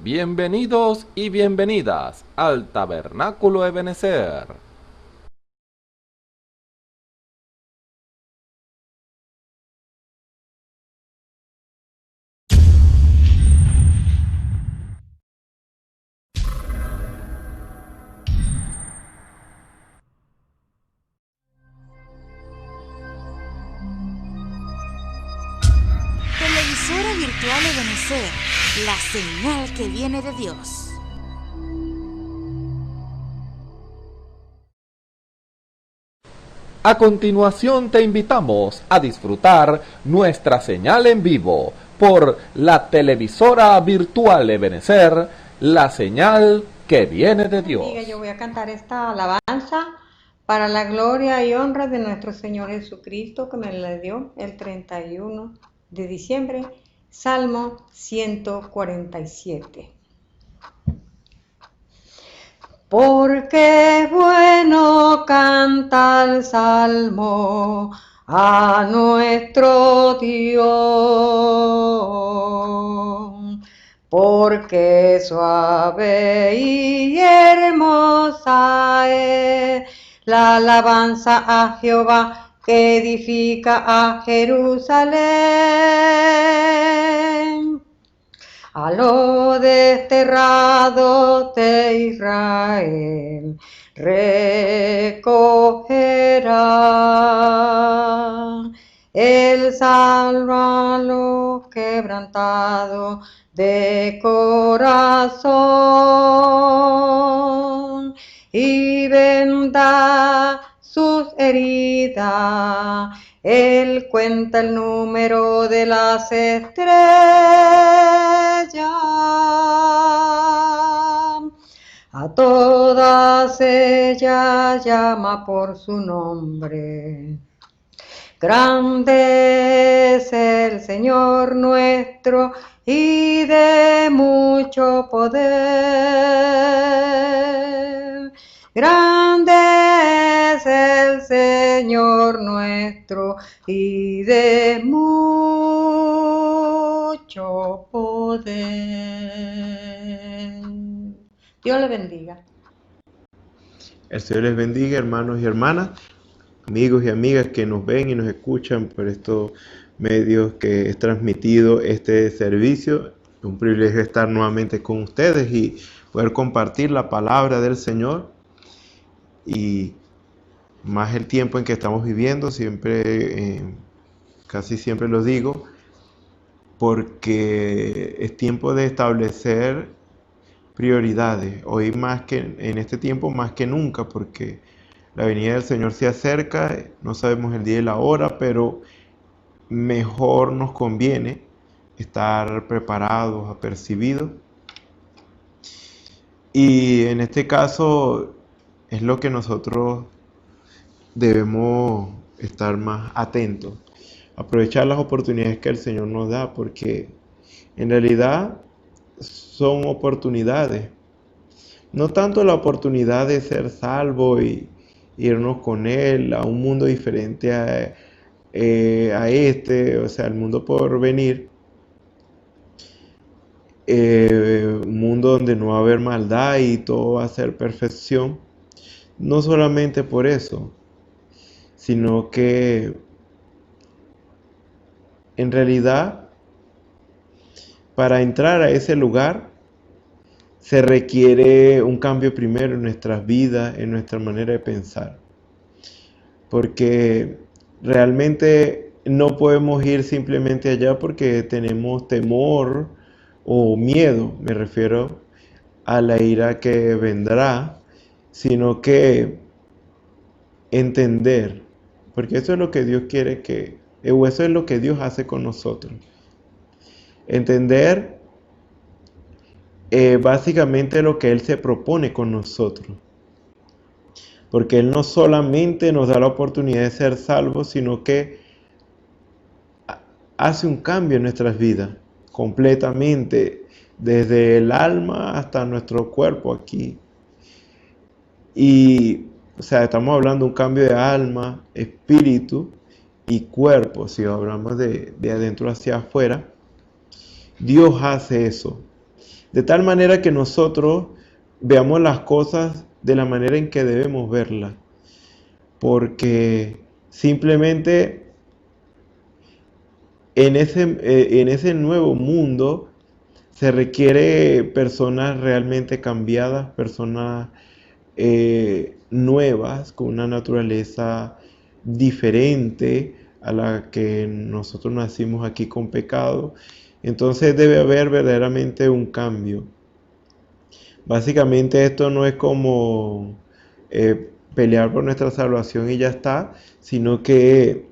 Bienvenidos y bienvenidas al Tabernáculo Ebenezer. Televisora virtual Ebenezer, la señal que viene de Dios. A continuación te invitamos a disfrutar nuestra señal en vivo por la televisora virtual Ebenezer, la señal que viene de Dios. Yo voy a cantar esta alabanza para la gloria y honra de nuestro Señor Jesucristo, que me la dio el 31 de diciembre, Salmo 147. Porque es bueno cantar salmo a nuestro Dios, porque suave y hermosa es la alabanza a Jehová que edifica a Jerusalén. A los desterrados de Israel recogerá. Él salva a los quebrantados de corazón y venda sus heridas. Él cuenta el número de las estrellas. A todas ellas llama por su nombre. Grande es el Señor nuestro y de mucho poder. Grande es el Señor nuestro y de mucho poder. Dios le bendiga. El Señor les bendiga, hermanos y hermanas, amigos y amigas que nos ven y nos escuchan por estos medios que es transmitido este servicio. Es un privilegio estar nuevamente con ustedes y poder compartir la palabra del Señor. Y más el tiempo en que estamos viviendo, casi siempre lo digo, porque es tiempo de establecer prioridades. Hoy más que en este tiempo más que nunca, porque la venida del Señor se acerca, no sabemos el día y la hora, pero mejor nos conviene estar preparados, apercibidos. Y en este caso es lo que nosotros debemos estar más atentos, aprovechar las oportunidades que el Señor nos da, porque en realidad son oportunidades. No tanto la oportunidad de ser salvo y irnos con Él a un mundo diferente a o sea, el mundo por venir, un mundo donde no va a haber maldad y todo va a ser perfección. No solamente por eso, sino que en realidad para entrar a ese lugar se requiere un cambio primero en nuestras vidas, en nuestra manera de pensar. Porque realmente no podemos ir simplemente allá porque tenemos temor o miedo, me refiero a la ira que vendrá, sino que entender, porque eso es lo que Dios quiere o eso es lo que Dios hace con nosotros. Entender básicamente lo que Él se propone con nosotros. Porque Él no solamente nos da la oportunidad de ser salvos, sino que hace un cambio en nuestras vidas, completamente, desde el alma hasta nuestro cuerpo aquí. Y, o sea, estamos hablando de un cambio de alma, espíritu y cuerpo. Si hablamos de adentro hacia afuera, Dios hace eso. de tal manera que nosotros veamos las cosas de la manera en que debemos verlas, porque simplemente en ese nuevo mundo se requiere personas realmente cambiadas, personas nuevas, con una naturaleza diferente a la que nosotros nacimos aquí con pecado. Entonces debe haber verdaderamente un cambio. Básicamente esto no es como pelear por nuestra salvación y ya está, sino que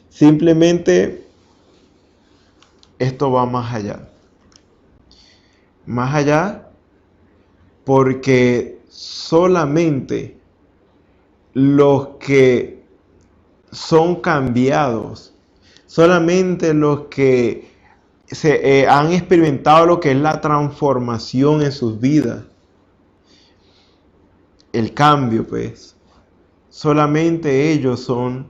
simplemente esto va más allá. Más allá porque solamente los que son cambiados, solamente los que han experimentado lo que es la transformación en sus vidas, el cambio, pues, solamente ellos son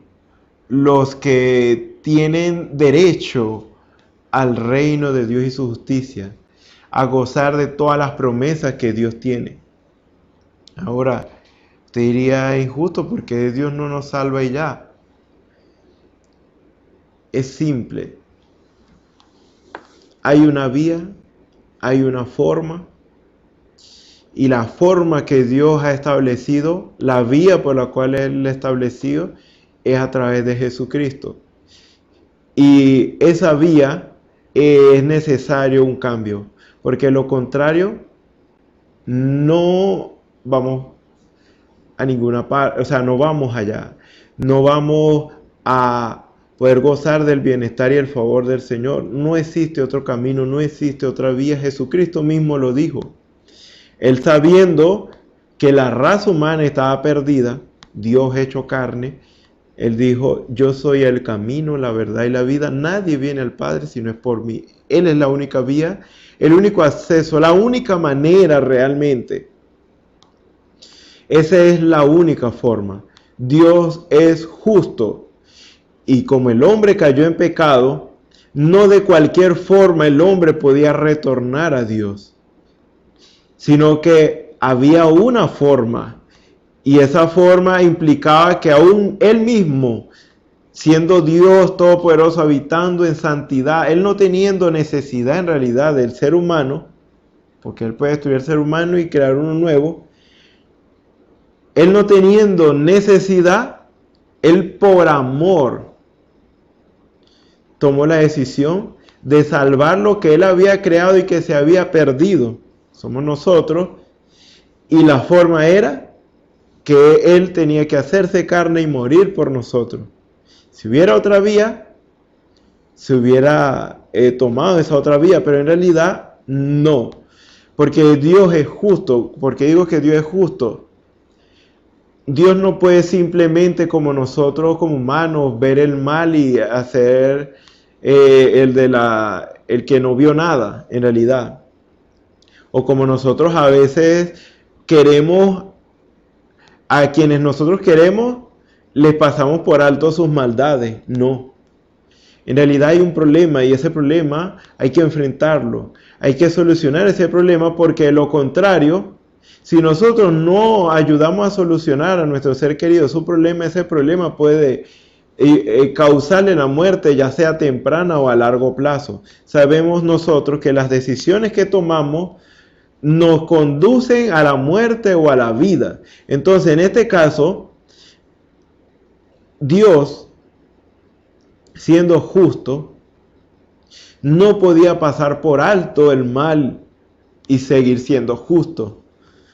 los que tienen derecho al reino de Dios y su justicia, a gozar de todas las promesas que Dios tiene. Ahora, te diría injusto porque Dios no nos salva y ya. Es simple. Hay una vía, hay una forma, y la forma que Dios ha establecido, la vía por la cual Él ha establecido, es a través de Jesucristo. Y esa vía es necesario un cambio, porque lo contrario, no vamos a ninguna parte, o sea, no vamos allá, no vamos a poder gozar del bienestar y el favor del Señor. No existe otro camino, no existe otra vía. Jesucristo mismo lo dijo. Él, sabiendo que la raza humana estaba perdida, Dios hecho carne, Él dijo: yo soy el camino, la verdad y la vida. Nadie viene al Padre si no es por mí. Él es la única vía, el único acceso, la única manera realmente. Esa es la única forma. Dios es justo. Y como el hombre cayó en pecado, no de cualquier forma el hombre podía retornar a Dios, sino que había una forma. Y esa forma implicaba que aún Él mismo, siendo Dios todopoderoso, habitando en santidad, Él no teniendo necesidad en realidad del ser humano, porque Él puede destruir el ser humano y crear uno nuevo, Él no teniendo necesidad, Él por amor tomó la decisión de salvar lo que Él había creado y que se había perdido. Somos nosotros. Y la forma era que Él tenía que hacerse carne y morir por nosotros. Si hubiera otra vía, se hubiera tomado esa otra vía, pero en realidad no. Porque Dios es justo. Porque digo que Dios es justo. Dios no puede simplemente, como nosotros como humanos, ver el mal y hacer el que no vio nada en realidad. O como nosotros a veces queremos, a quienes nosotros queremos, les pasamos por alto sus maldades. No. En realidad hay un problema y ese problema hay que enfrentarlo. Hay que solucionar ese problema, porque de lo contrario, si nosotros no ayudamos a solucionar a nuestro ser querido su problema, ese problema puede causarle la muerte, ya sea temprana o a largo plazo. Sabemos nosotros que las decisiones que tomamos nos conducen a la muerte o a la vida. Entonces, en este caso, Dios, siendo justo, no podía pasar por alto el mal y seguir siendo justo.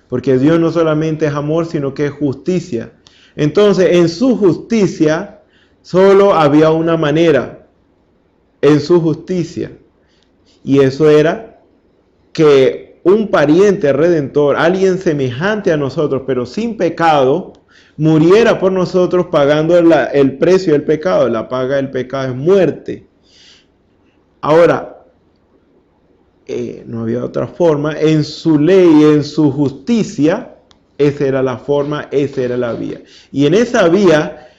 Porque Dios no solamente es amor, sino que es justicia. Entonces, en su justicia, solo había una manera. En su justicia. Y eso era que un pariente redentor, alguien semejante a nosotros, pero sin pecado, muriera por nosotros pagando el precio del pecado. La paga del pecado es muerte. Ahora, no había otra forma. En su ley, en su justicia, esa era la forma, esa era la vía. Y en esa vía,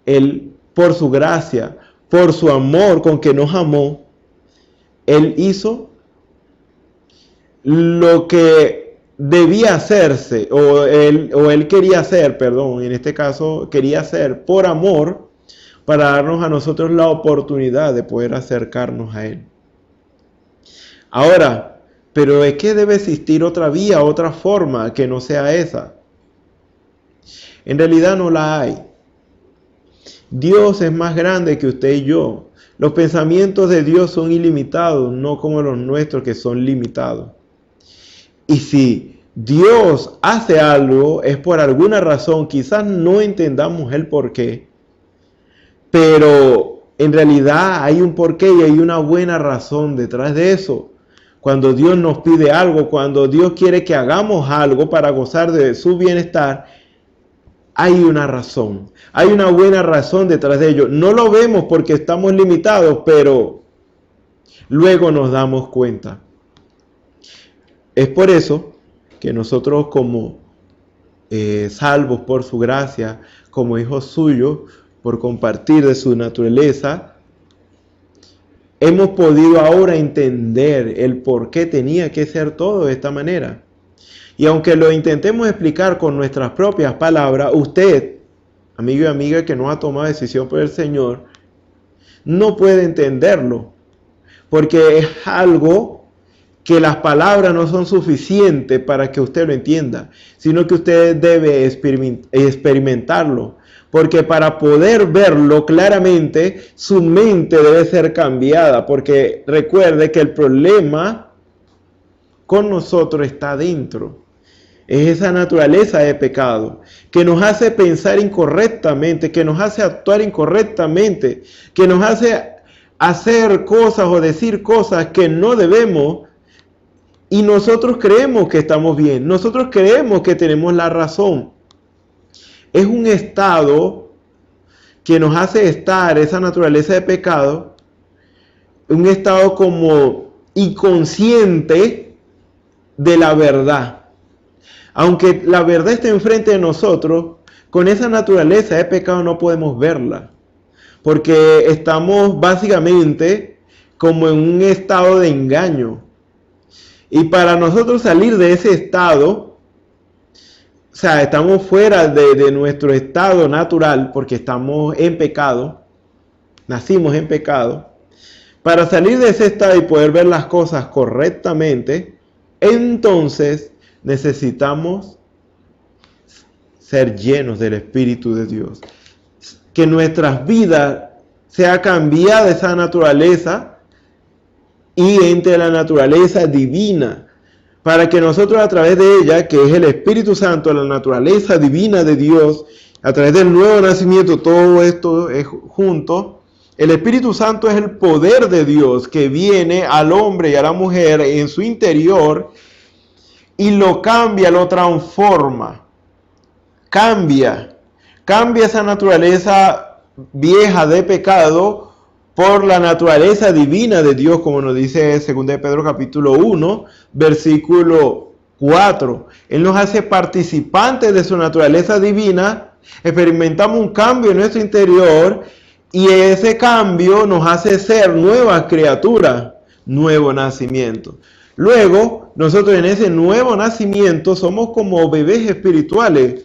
Él, por su gracia, por su amor con que nos amó, Él hizo lo que debía hacerse, o él quería hacer, perdón, en este caso quería hacer por amor, para darnos a nosotros la oportunidad de poder acercarnos a Él. Ahora, pero es que debe existir otra vía, otra forma que no sea esa. En realidad no la hay. Dios es más grande que usted y yo. Los pensamientos de Dios son ilimitados, no como los nuestros que son limitados. Y si Dios hace algo, es por alguna razón, quizás no entendamos el porqué, pero en realidad hay un porqué y hay una buena razón detrás de eso. Cuando Dios nos pide algo, cuando Dios quiere que hagamos algo para gozar de su bienestar, hay una razón, hay una buena razón detrás de ello. No lo vemos porque estamos limitados, pero luego nos damos cuenta. Es por eso que nosotros como salvos por su gracia, como hijos suyos, por compartir de su naturaleza, hemos podido ahora entender el por qué tenía que ser todo de esta manera. Y aunque lo intentemos explicar con nuestras propias palabras, usted, amigo y amiga que no ha tomado decisión por el Señor, no puede entenderlo, porque es algo que las palabras no son suficientes para que usted lo entienda, sino que usted debe experimentarlo. Porque para poder verlo claramente, su mente debe ser cambiada. Porque recuerde que el problema con nosotros está dentro. Es esa naturaleza de pecado que nos hace pensar incorrectamente, que nos hace actuar incorrectamente, que nos hace hacer cosas o decir cosas que no debemos. Y nosotros creemos que estamos bien. Nosotros creemos que tenemos la razón. Es un estado que nos hace estar, esa naturaleza de pecado, un estado como inconsciente de la verdad. Aunque la verdad esté enfrente de nosotros, con esa naturaleza de pecado no podemos verla. Porque estamos básicamente como en un estado de engaño. Y para nosotros salir de ese estado, o sea, estamos fuera de nuestro estado natural porque estamos en pecado, nacimos en pecado. Para salir de ese estado y poder ver las cosas correctamente, entonces necesitamos ser llenos del Espíritu de Dios. Que nuestras vidas sea cambiada de esa naturaleza y entre la naturaleza divina. Para que nosotros a través de ella, que es el Espíritu Santo, la naturaleza divina de Dios, a través del nuevo nacimiento, todo esto es junto. El Espíritu Santo es el poder de Dios que viene al hombre y a la mujer en su interior y lo cambia, lo transforma. Cambia esa naturaleza vieja de pecado por la naturaleza divina de Dios, como nos dice 2 de Pedro capítulo 1, versículo 4. Él nos hace participantes de su naturaleza divina, experimentamos un cambio en nuestro interior y ese cambio nos hace ser nuevas criaturas, nuevo nacimiento. Luego, nosotros en ese nuevo nacimiento somos como bebés espirituales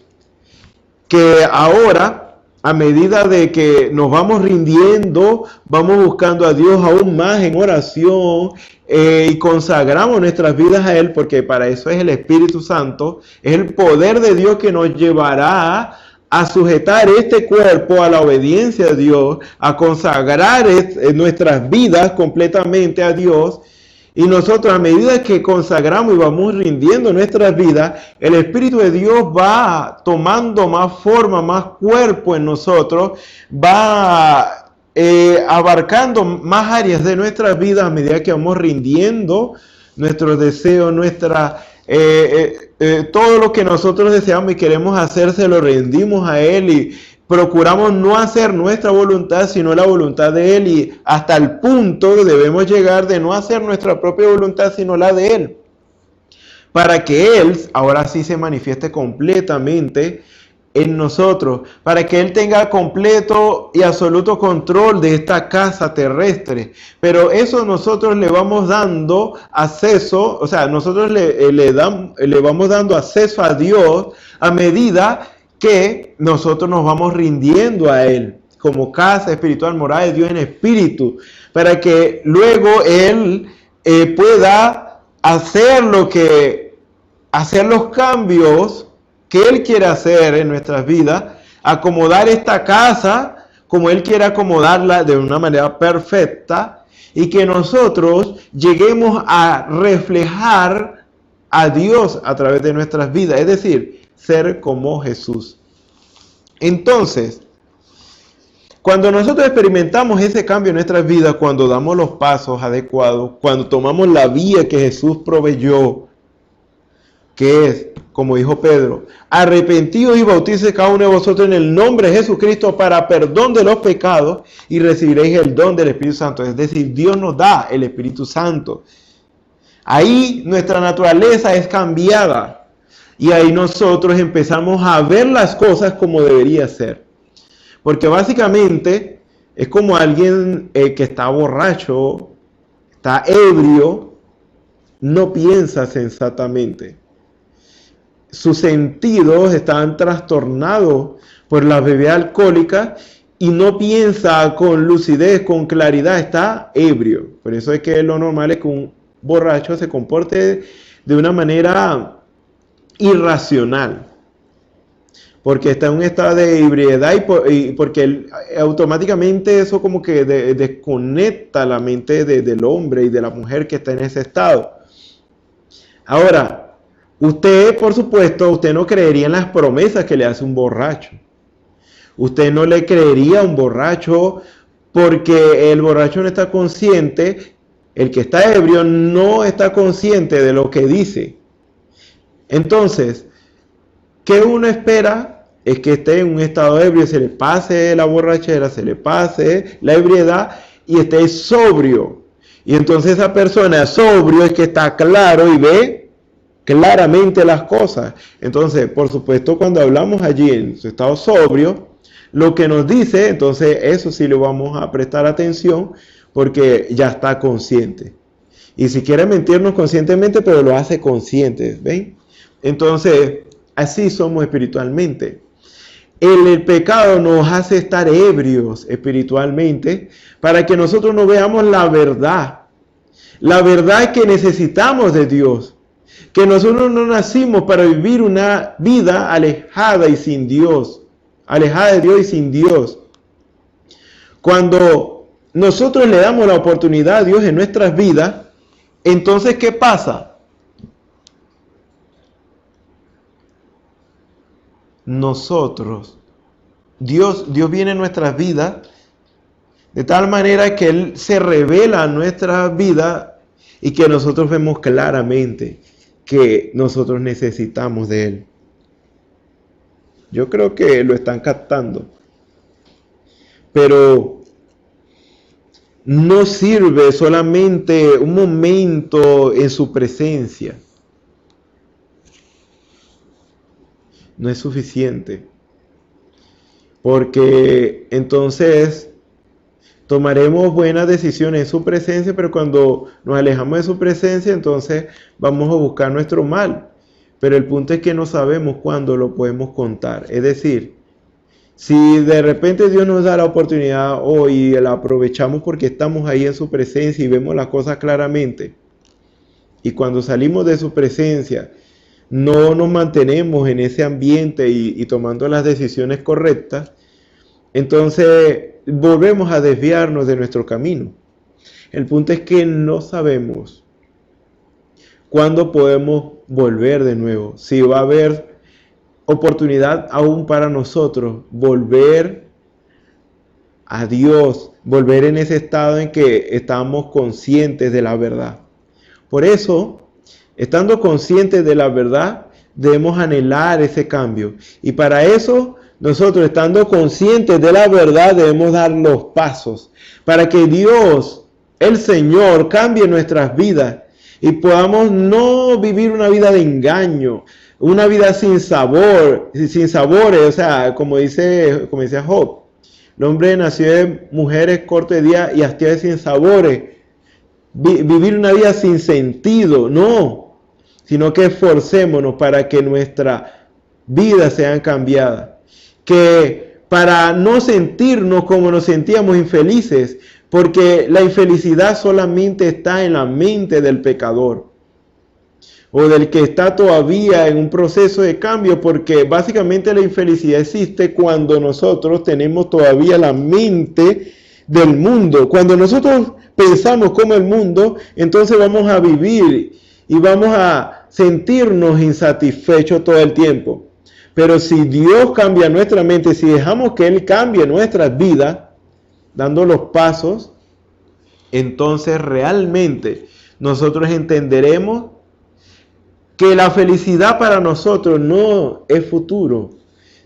que ahora, a medida de que nos vamos rindiendo, vamos buscando a Dios aún más en oración y consagramos nuestras vidas a Él, porque para eso es el Espíritu Santo, es el poder de Dios que nos llevará a sujetar este cuerpo a la obediencia a Dios, a consagrar nuestras vidas completamente a Dios. Y nosotros, a medida que consagramos y vamos rindiendo nuestras vidas, el Espíritu de Dios va tomando más forma, más cuerpo en nosotros, va abarcando más áreas de nuestras vidas a medida que vamos rindiendo nuestros deseos, todo lo que nosotros deseamos y queremos hacer, se lo rendimos a Él y procuramos no hacer nuestra voluntad, sino la voluntad de Él, y hasta el punto debemos llegar de no hacer nuestra propia voluntad, sino la de Él, para que Él ahora sí se manifieste completamente en nosotros, para que Él tenga completo y absoluto control de esta casa terrestre. Pero eso nosotros le vamos dando acceso, o sea, nosotros le vamos dando acceso a Dios a medida que nosotros nos vamos rindiendo a Él, como casa espiritual, morada de Dios en espíritu, para que luego Él pueda hacer los cambios que Él quiere hacer en nuestras vidas, acomodar esta casa como Él quiere acomodarla de una manera perfecta, y que nosotros lleguemos a reflejar a Dios a través de nuestras vidas, es decir, ser como Jesús. Entonces, cuando nosotros experimentamos ese cambio en nuestras vidas, cuando damos los pasos adecuados, cuando tomamos la vía que Jesús proveyó, que es, como dijo Pedro, arrepentidos y bautícese cada uno de vosotros en el nombre de Jesucristo para perdón de los pecados y recibiréis el don del Espíritu Santo. Es decir, Dios nos da el Espíritu Santo. Ahí nuestra naturaleza es cambiada y ahí nosotros empezamos a ver las cosas como debería ser. Porque básicamente es como alguien que está borracho, está ebrio, no piensa sensatamente. Sus sentidos están trastornados por la bebida alcohólica y no piensa con lucidez, con claridad, está ebrio. Por eso es que lo normal es que un borracho se comporte de una manera irracional, porque está en un estado de ebriedad y porque automáticamente eso como que desconecta la mente del hombre y de la mujer que está en ese estado. Ahora, usted, por supuesto, usted no creería en las promesas que le hace un borracho. Usted no le creería a un borracho porque el borracho no está consciente, el que está ebrio no está consciente de lo que dice. Entonces, ¿qué uno espera? Es que esté en un estado ebrio, se le pase la borrachera, se le pase la ebriedad y esté sobrio. Y entonces esa persona sobrio es que está claro y ve claramente las cosas. Entonces, por supuesto, cuando hablamos allí en su estado sobrio, lo que nos dice, entonces eso sí le vamos a prestar atención porque ya está consciente. Y si quiere mentirnos conscientemente, pero lo hace consciente, ¿ven? Entonces, así somos espiritualmente. El pecado nos hace estar ebrios espiritualmente para que nosotros no veamos la verdad. La verdad que necesitamos de Dios. Que nosotros no nacimos para vivir una vida alejada y sin Dios. Alejada de Dios y sin Dios. Cuando nosotros le damos la oportunidad a Dios en nuestras vidas, entonces ¿qué pasa? Dios viene en nuestras vidas de tal manera que Él se revela en nuestras vidas y que nosotros vemos claramente que nosotros necesitamos de Él. Yo creo que lo están captando. Pero no sirve solamente un momento en su presencia. No es suficiente. Porque entonces tomaremos buenas decisiones en su presencia, pero cuando nos alejamos de su presencia, entonces vamos a buscar nuestro mal. Pero el punto es que no sabemos cuándo lo podemos contar. Es decir, si de repente Dios nos da la oportunidad hoy y la aprovechamos porque estamos ahí en su presencia y vemos las cosas claramente, y cuando salimos de su presencia no nos mantenemos en ese ambiente y tomando las decisiones correctas, entonces volvemos a desviarnos de nuestro camino. El punto es que no sabemos cuándo podemos volver de nuevo, si va a haber oportunidad aún para nosotros volver a Dios, volver en ese estado en que estamos conscientes de la verdad. Por eso, estando conscientes de la verdad, debemos anhelar ese cambio. Y para eso, nosotros estando conscientes de la verdad, debemos dar los pasos para que Dios, el Señor, cambie nuestras vidas y podamos no vivir una vida de engaño, Una vida sin sabor, sin sabores, o sea, como decía Job, el hombre nació de mujeres corto de día y hastío sin sabores. Vivir una vida sin sentido, no, sino que esforcémonos para que nuestra vida sea cambiada. Que para no sentirnos como nos sentíamos infelices, porque la infelicidad solamente está en la mente del pecador o del que está todavía en un proceso de cambio, porque básicamente la infelicidad existe cuando nosotros tenemos todavía la mente del mundo. Cuando nosotros pensamos como el mundo, entonces vamos a vivir y vamos a sentirnos insatisfechos todo el tiempo. Pero si Dios cambia nuestra mente, si dejamos que Él cambie nuestras vidas, dando los pasos, entonces realmente nosotros entenderemos que la felicidad para nosotros no es futuro,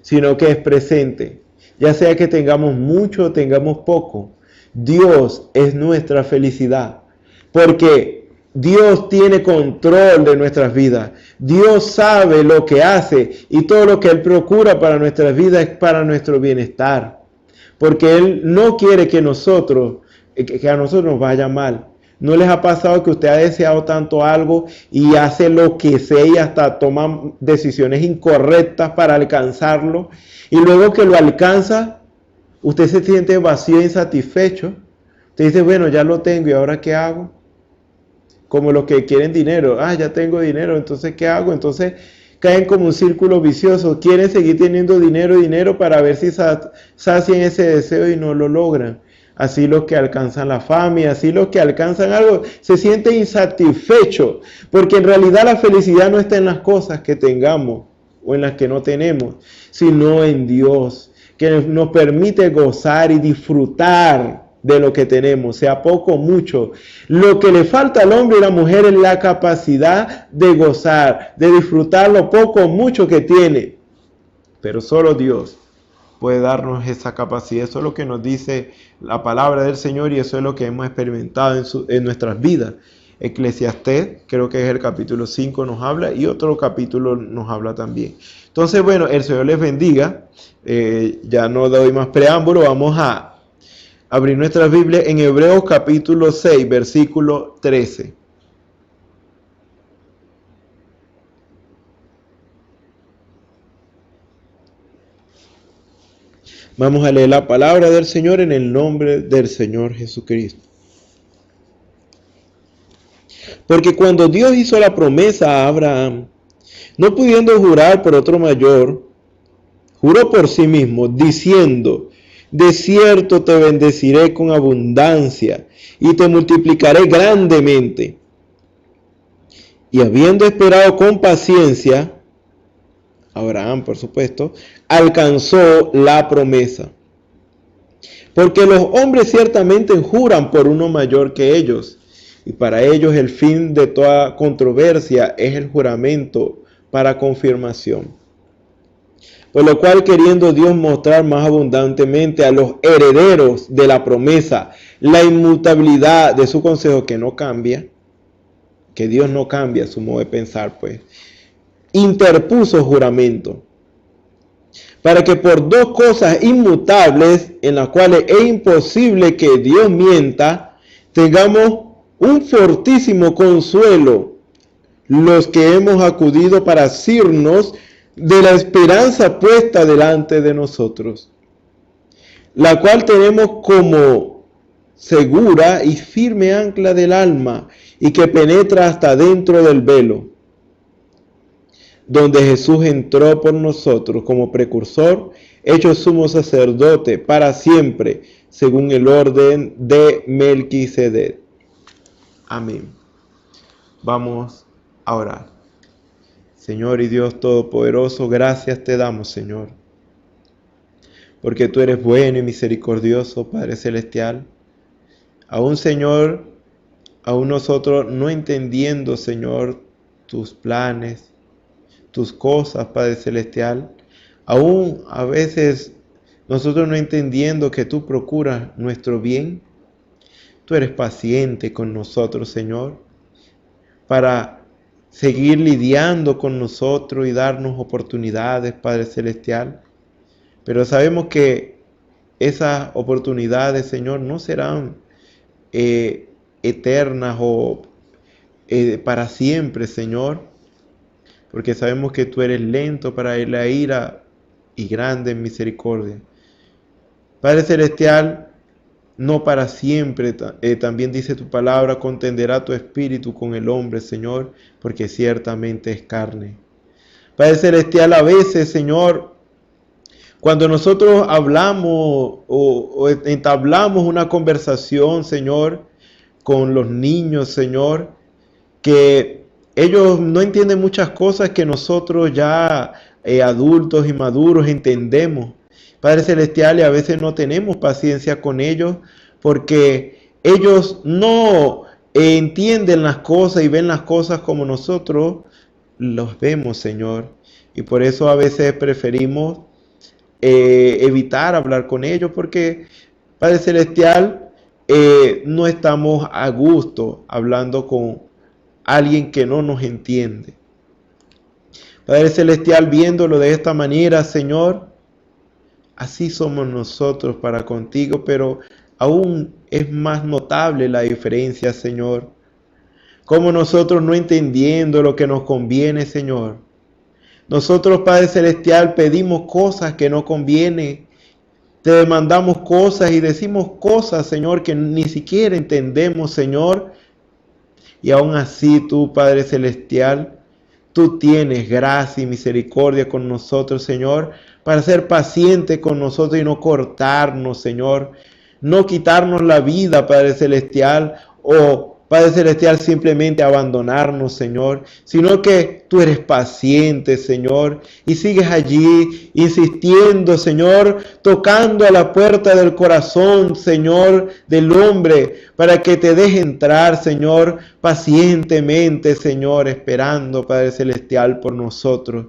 sino que es presente. Ya sea que tengamos mucho o tengamos poco, Dios es nuestra felicidad. Porque Dios tiene control de nuestras vidas. Dios sabe lo que hace y todo lo que Él procura para nuestras vidas es para nuestro bienestar. Porque Él no quiere que a nosotros nos vaya mal. ¿No les ha pasado que usted ha deseado tanto algo y hace lo que sea y hasta toma decisiones incorrectas para alcanzarlo? Y luego que lo alcanza, usted se siente vacío e insatisfecho. Usted dice, bueno, ya lo tengo, ¿y ahora qué hago? Como los que quieren dinero. Ya tengo dinero, entonces ¿qué hago? Entonces caen como un círculo vicioso. Quieren seguir teniendo dinero para ver si sacian ese deseo y no lo logran. Así los que alcanzan la fama y así los que alcanzan algo se sienten insatisfechos, porque en realidad la felicidad no está en las cosas que tengamos o en las que no tenemos, sino en Dios, que nos permite gozar y disfrutar de lo que tenemos, sea poco o mucho. Lo que le falta al hombre y a la mujer es la capacidad de gozar, de disfrutar lo poco o mucho que tiene, pero solo Dios puede darnos esa capacidad. Eso es lo que nos dice la palabra del Señor y eso es lo que hemos experimentado en nuestras vidas. Eclesiastés, creo que es el capítulo 5, nos habla y otro capítulo nos habla también. Entonces, bueno, el Señor les bendiga. Ya no doy más preámbulo, vamos a abrir nuestras Biblias en Hebreos capítulo 6, versículo 13. Vamos a leer la palabra del Señor en el nombre del Señor Jesucristo. Porque cuando Dios hizo la promesa a Abraham, no pudiendo jurar por otro mayor, juró por sí mismo, diciendo, de cierto te bendeciré con abundancia y te multiplicaré grandemente. Y habiendo esperado con paciencia, Abraham, por supuesto, alcanzó la promesa. Porque los hombres ciertamente juran por uno mayor que ellos, y para ellos el fin de toda controversia es el juramento para confirmación. Por lo cual, queriendo Dios mostrar más abundantemente a los herederos de la promesa la inmutabilidad de su consejo, que no cambia, que Dios no cambia su modo de pensar, pues, interpuso juramento, para que por dos cosas inmutables, en las cuales es imposible que Dios mienta, tengamos un fortísimo consuelo, los que hemos acudido para asirnos de la esperanza puesta delante de nosotros, la cual tenemos como segura y firme ancla del alma, y que penetra hasta dentro del velo, donde Jesús entró por nosotros como precursor, hecho sumo sacerdote para siempre, según el orden de Melquisedec. Amén. Vamos a orar. Señor y Dios Todopoderoso, gracias te damos, Señor, porque tú eres bueno y misericordioso, Padre Celestial. Aún, Señor, aún nosotros no entendiendo, Señor, tus planes, tus cosas, Padre Celestial, aún a veces nosotros no entendiendo que tú procuras nuestro bien, tú eres paciente con nosotros, Señor, para seguir lidiando con nosotros y darnos oportunidades, Padre Celestial. Pero sabemos que esas oportunidades, Señor, no serán eternas o para siempre, Señor, porque sabemos que tú eres lento para la ira y grande en misericordia. Padre Celestial, no para siempre, también dice tu palabra, contenderá tu espíritu con el hombre, Señor, porque ciertamente es carne. Padre Celestial, a veces, Señor, cuando nosotros hablamos o entablamos una conversación, Señor, con los niños, Señor, que ellos no entienden muchas cosas que nosotros ya adultos y maduros entendemos. Padre Celestial, y a veces no tenemos paciencia con ellos porque ellos no entienden las cosas y ven las cosas como nosotros los vemos, Señor. Y por eso a veces preferimos evitar hablar con ellos porque, Padre Celestial, no estamos a gusto hablando con alguien que no nos entiende. Padre Celestial, viéndolo de esta manera, Señor, así somos nosotros para contigo, pero aún es más notable la diferencia, Señor. Como nosotros no entendiendo lo que nos conviene, Señor. Nosotros, Padre Celestial, pedimos cosas que no convienen. Te demandamos cosas y decimos cosas, Señor, que ni siquiera entendemos, Señor. Y aún así tú, Padre Celestial, tú tienes gracia y misericordia con nosotros, Señor, para ser paciente con nosotros y no cortarnos, Señor. No quitarnos la vida, Padre Celestial, o Padre Celestial, simplemente abandonarnos, Señor, sino que tú eres paciente, Señor, y sigues allí insistiendo, Señor, tocando a la puerta del corazón, Señor, del hombre, para que te deje entrar, Señor, pacientemente, Señor, esperando, Padre Celestial, por nosotros.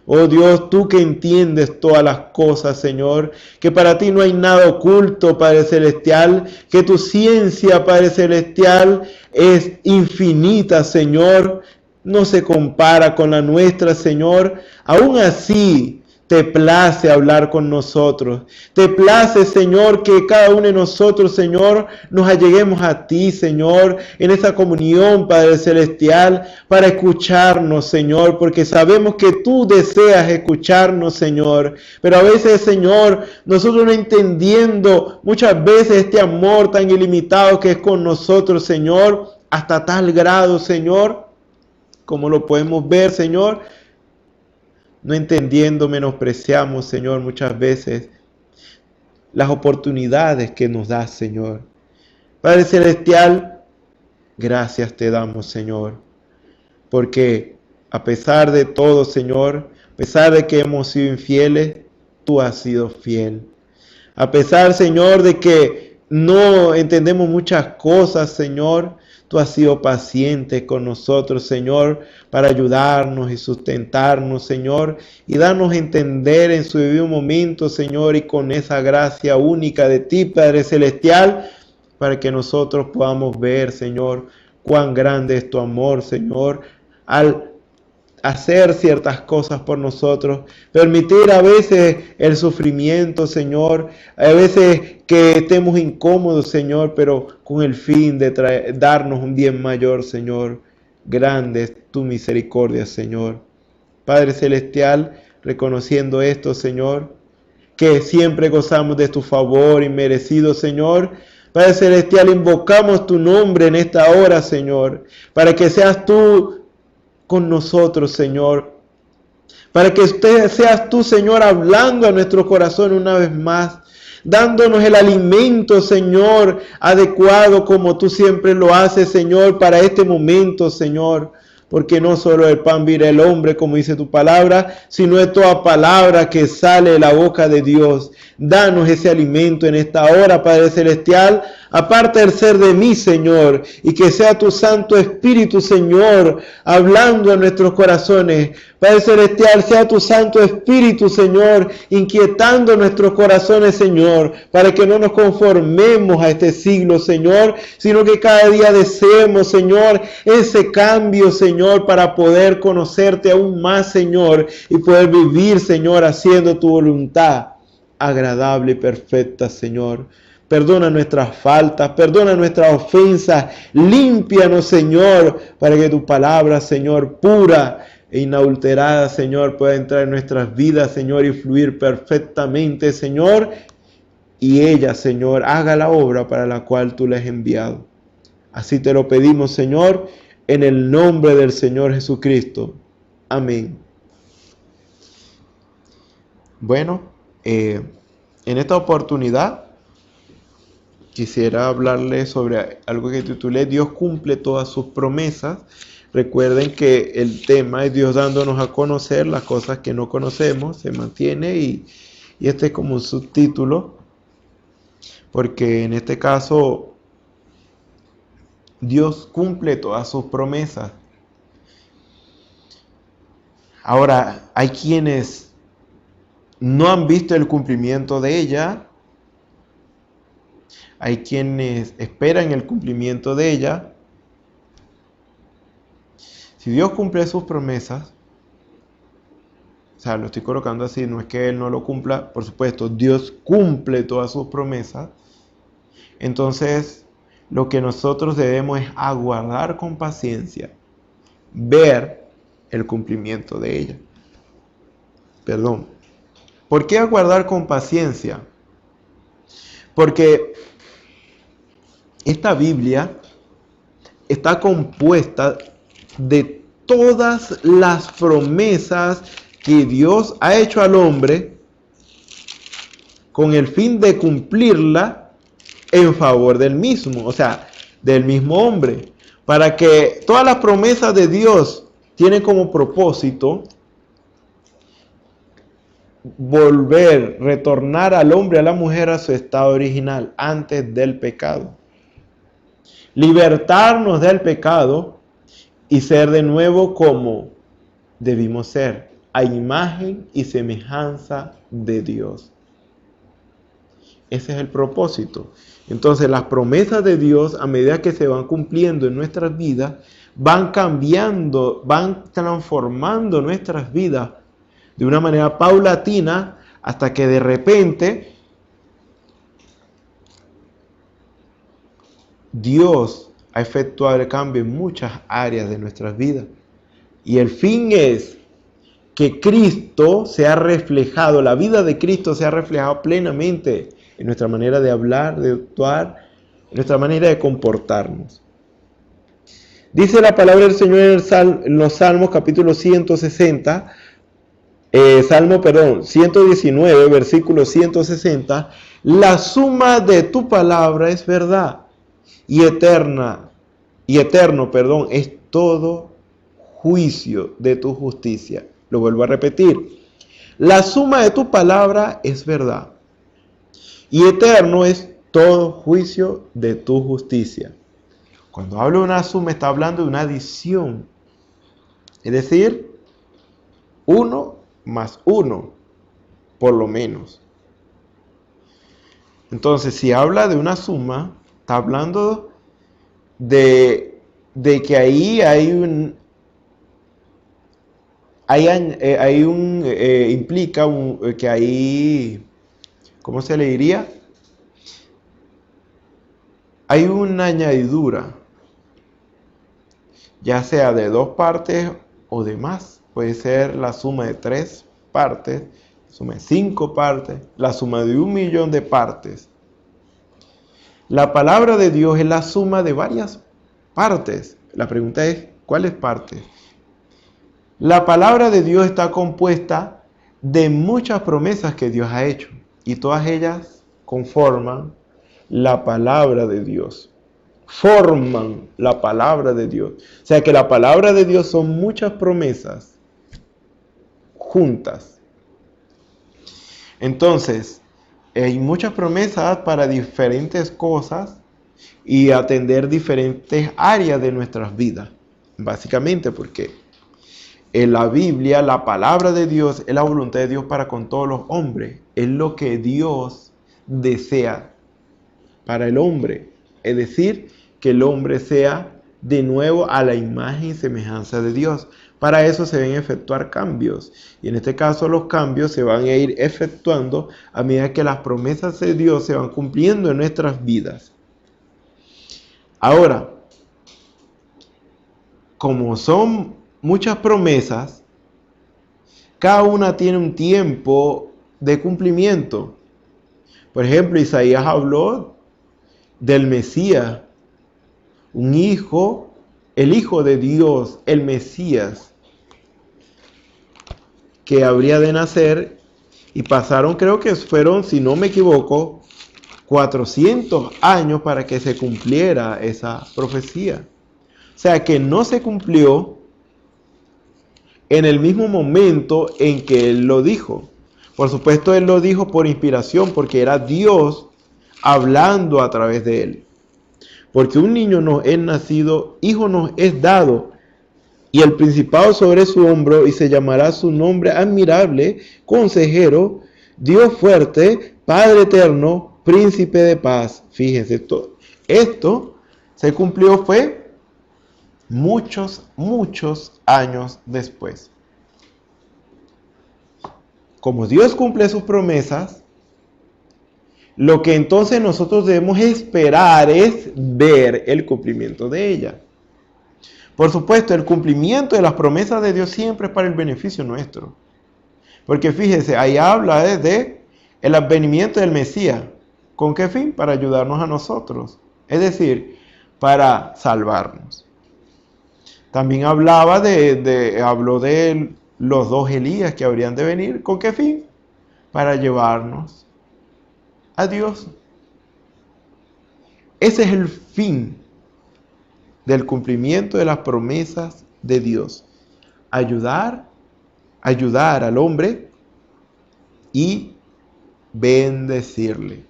Oh Dios, tú que entiendes todas las cosas, Señor, que para ti no hay nada oculto, Padre Celestial, que tu ciencia, Padre Celestial, es infinita, Señor, no se compara con la nuestra, Señor. Aún así, te place hablar con nosotros. Te place, Señor, que cada uno de nosotros, Señor, nos alleguemos a ti, Señor, en esa comunión, Padre Celestial, para escucharnos, Señor, porque sabemos que tú deseas escucharnos, Señor. Pero a veces, Señor, nosotros no entendiendo muchas veces este amor tan ilimitado que es con nosotros, Señor, hasta tal grado, Señor, como lo podemos ver, Señor, no entendiendo, menospreciamos, Señor, muchas veces las oportunidades que nos das, Señor. Padre Celestial, gracias te damos, Señor, porque a pesar de todo, Señor, a pesar de que hemos sido infieles, tú has sido fiel. A pesar, Señor, de que no entendemos muchas cosas, Señor, tú has sido paciente con nosotros, Señor, para ayudarnos y sustentarnos, Señor, y darnos a entender en su debido momento, Señor, y con esa gracia única de ti, Padre Celestial, para que nosotros podamos ver, Señor, cuán grande es tu amor, Señor, al hacer ciertas cosas por nosotros, permitir a veces el sufrimiento, Señor, a veces que estemos incómodos, Señor, pero con el fin de darnos un bien mayor, Señor. Grande es tu misericordia, Señor. Padre Celestial, reconociendo esto, Señor, que siempre gozamos de tu favor inmerecido, Señor. Padre Celestial, invocamos tu nombre en esta hora, Señor, para que seas tú con nosotros, Señor, para que seas tú, Señor, hablando a nuestro corazón una vez más, dándonos el alimento, Señor, adecuado como tú siempre lo haces, Señor, para este momento, Señor, porque no solo el pan vive el hombre, como dice tu palabra, sino de toda palabra que sale de la boca de Dios. Danos ese alimento en esta hora, Padre Celestial, Aparta el ser de mí, Señor, y que sea tu Santo Espíritu, Señor, hablando a nuestros corazones. Padre Celestial, sea tu Santo Espíritu, Señor, inquietando nuestros corazones, Señor, para que no nos conformemos a este siglo, Señor, sino que cada día deseemos, Señor, ese cambio, Señor, para poder conocerte aún más, Señor, y poder vivir, Señor, haciendo tu voluntad agradable y perfecta, Señor. Perdona nuestras faltas, perdona nuestras ofensas, límpianos, Señor, para que tu palabra, Señor, pura e inadulterada, Señor, pueda entrar en nuestras vidas, Señor, y fluir perfectamente, Señor, y ella, Señor, haga la obra para la cual tú la has enviado. Así te lo pedimos, Señor, en el nombre del Señor Jesucristo. Amén. Bueno, en esta oportunidad quisiera hablarles sobre algo que titulé Dios cumple todas sus promesas. Recuerden que el tema es Dios dándonos a conocer las cosas que no conocemos, se mantiene y este es como un subtítulo, porque en este caso Dios cumple todas sus promesas. Ahora, hay quienes no han visto el cumplimiento de ella. Hay quienes esperan el cumplimiento de ella. Si Dios cumple sus promesas, o sea, lo estoy colocando así, no es que Él no lo cumpla, por supuesto, Dios cumple todas sus promesas. Entonces, lo que nosotros debemos es aguardar con paciencia, ver el cumplimiento de ella. Perdón. ¿Por qué aguardar con paciencia? Porque esta Biblia está compuesta de todas las promesas que Dios ha hecho al hombre con el fin de cumplirla en favor del mismo, o sea, del mismo hombre. Para que todas las promesas de Dios tienen como propósito retornar al hombre, a la mujer a su estado original antes del pecado. Libertarnos del pecado y ser de nuevo como debimos ser, a imagen y semejanza de Dios. Ese es el propósito. Entonces las promesas de Dios, a medida que se van cumpliendo en nuestras vidas, van cambiando, van transformando nuestras vidas de una manera paulatina hasta que de repente Dios ha efectuado el cambio en muchas áreas de nuestras vidas. Y el fin es que Cristo sea reflejado, la vida de Cristo sea reflejada plenamente en nuestra manera de hablar, de actuar, en nuestra manera de comportarnos. Dice la palabra del Señor en los Salmos capítulo 119, versículo 160, la suma de tu palabra es verdad y eterno, es todo juicio de tu justicia. Lo vuelvo a repetir. La suma de tu palabra es verdad y eterno es todo juicio de tu justicia. Cuando hablo de una suma, está hablando de una adición. Es decir, 1 más 1, por lo menos. Entonces, si habla de una suma, está hablando de que ahí implica que ahí, ¿cómo se le diría? Hay una añadidura, ya sea de 2 partes o de más. Puede ser la suma de 3 partes, la suma de 5 partes, la suma de 1.000.000 de partes. La palabra de Dios es la suma de varias partes. La pregunta es, ¿cuáles partes? La palabra de Dios está compuesta de muchas promesas que Dios ha hecho y todas ellas conforman la palabra de Dios. Forman la palabra de Dios. O sea que la palabra de Dios son muchas promesas juntas. Entonces, hay muchas promesas para diferentes cosas y atender diferentes áreas de nuestras vidas. Básicamente porque en la Biblia, la palabra de Dios es la voluntad de Dios para con todos los hombres. Es lo que Dios desea para el hombre. Es decir, que el hombre sea de nuevo a la imagen y semejanza de Dios. Para eso se deben efectuar cambios. Y en este caso los cambios se van a ir efectuando a medida que las promesas de Dios se van cumpliendo en nuestras vidas. Ahora, como son muchas promesas, cada una tiene un tiempo de cumplimiento. Por ejemplo, Isaías habló del Mesías, un hijo, el Hijo de Dios, el Mesías, que habría de nacer, y pasaron, creo que fueron, si no me equivoco, 400 años para que se cumpliera esa profecía. O sea que no se cumplió en el mismo momento en que él lo dijo. Por supuesto, él lo dijo por inspiración, porque era Dios hablando a través de él. Porque un niño nos es nacido, hijo nos es dado, y el principado sobre su hombro, y se llamará su nombre admirable, consejero, Dios fuerte, Padre eterno, príncipe de paz. Fíjense, esto se cumplió fue muchos años después. Como Dios cumple sus promesas, lo que entonces nosotros debemos esperar es ver el cumplimiento de ella. Por supuesto, el cumplimiento de las promesas de Dios siempre es para el beneficio nuestro. Porque fíjese, ahí habla de el advenimiento del Mesías. ¿Con qué fin? Para ayudarnos a nosotros. Es decir, para salvarnos. También habló de los dos Elías que habrían de venir. ¿Con qué fin? Para llevarnos a Dios. Ese es el fin del cumplimiento de las promesas de Dios. Ayudar al hombre y bendecirle.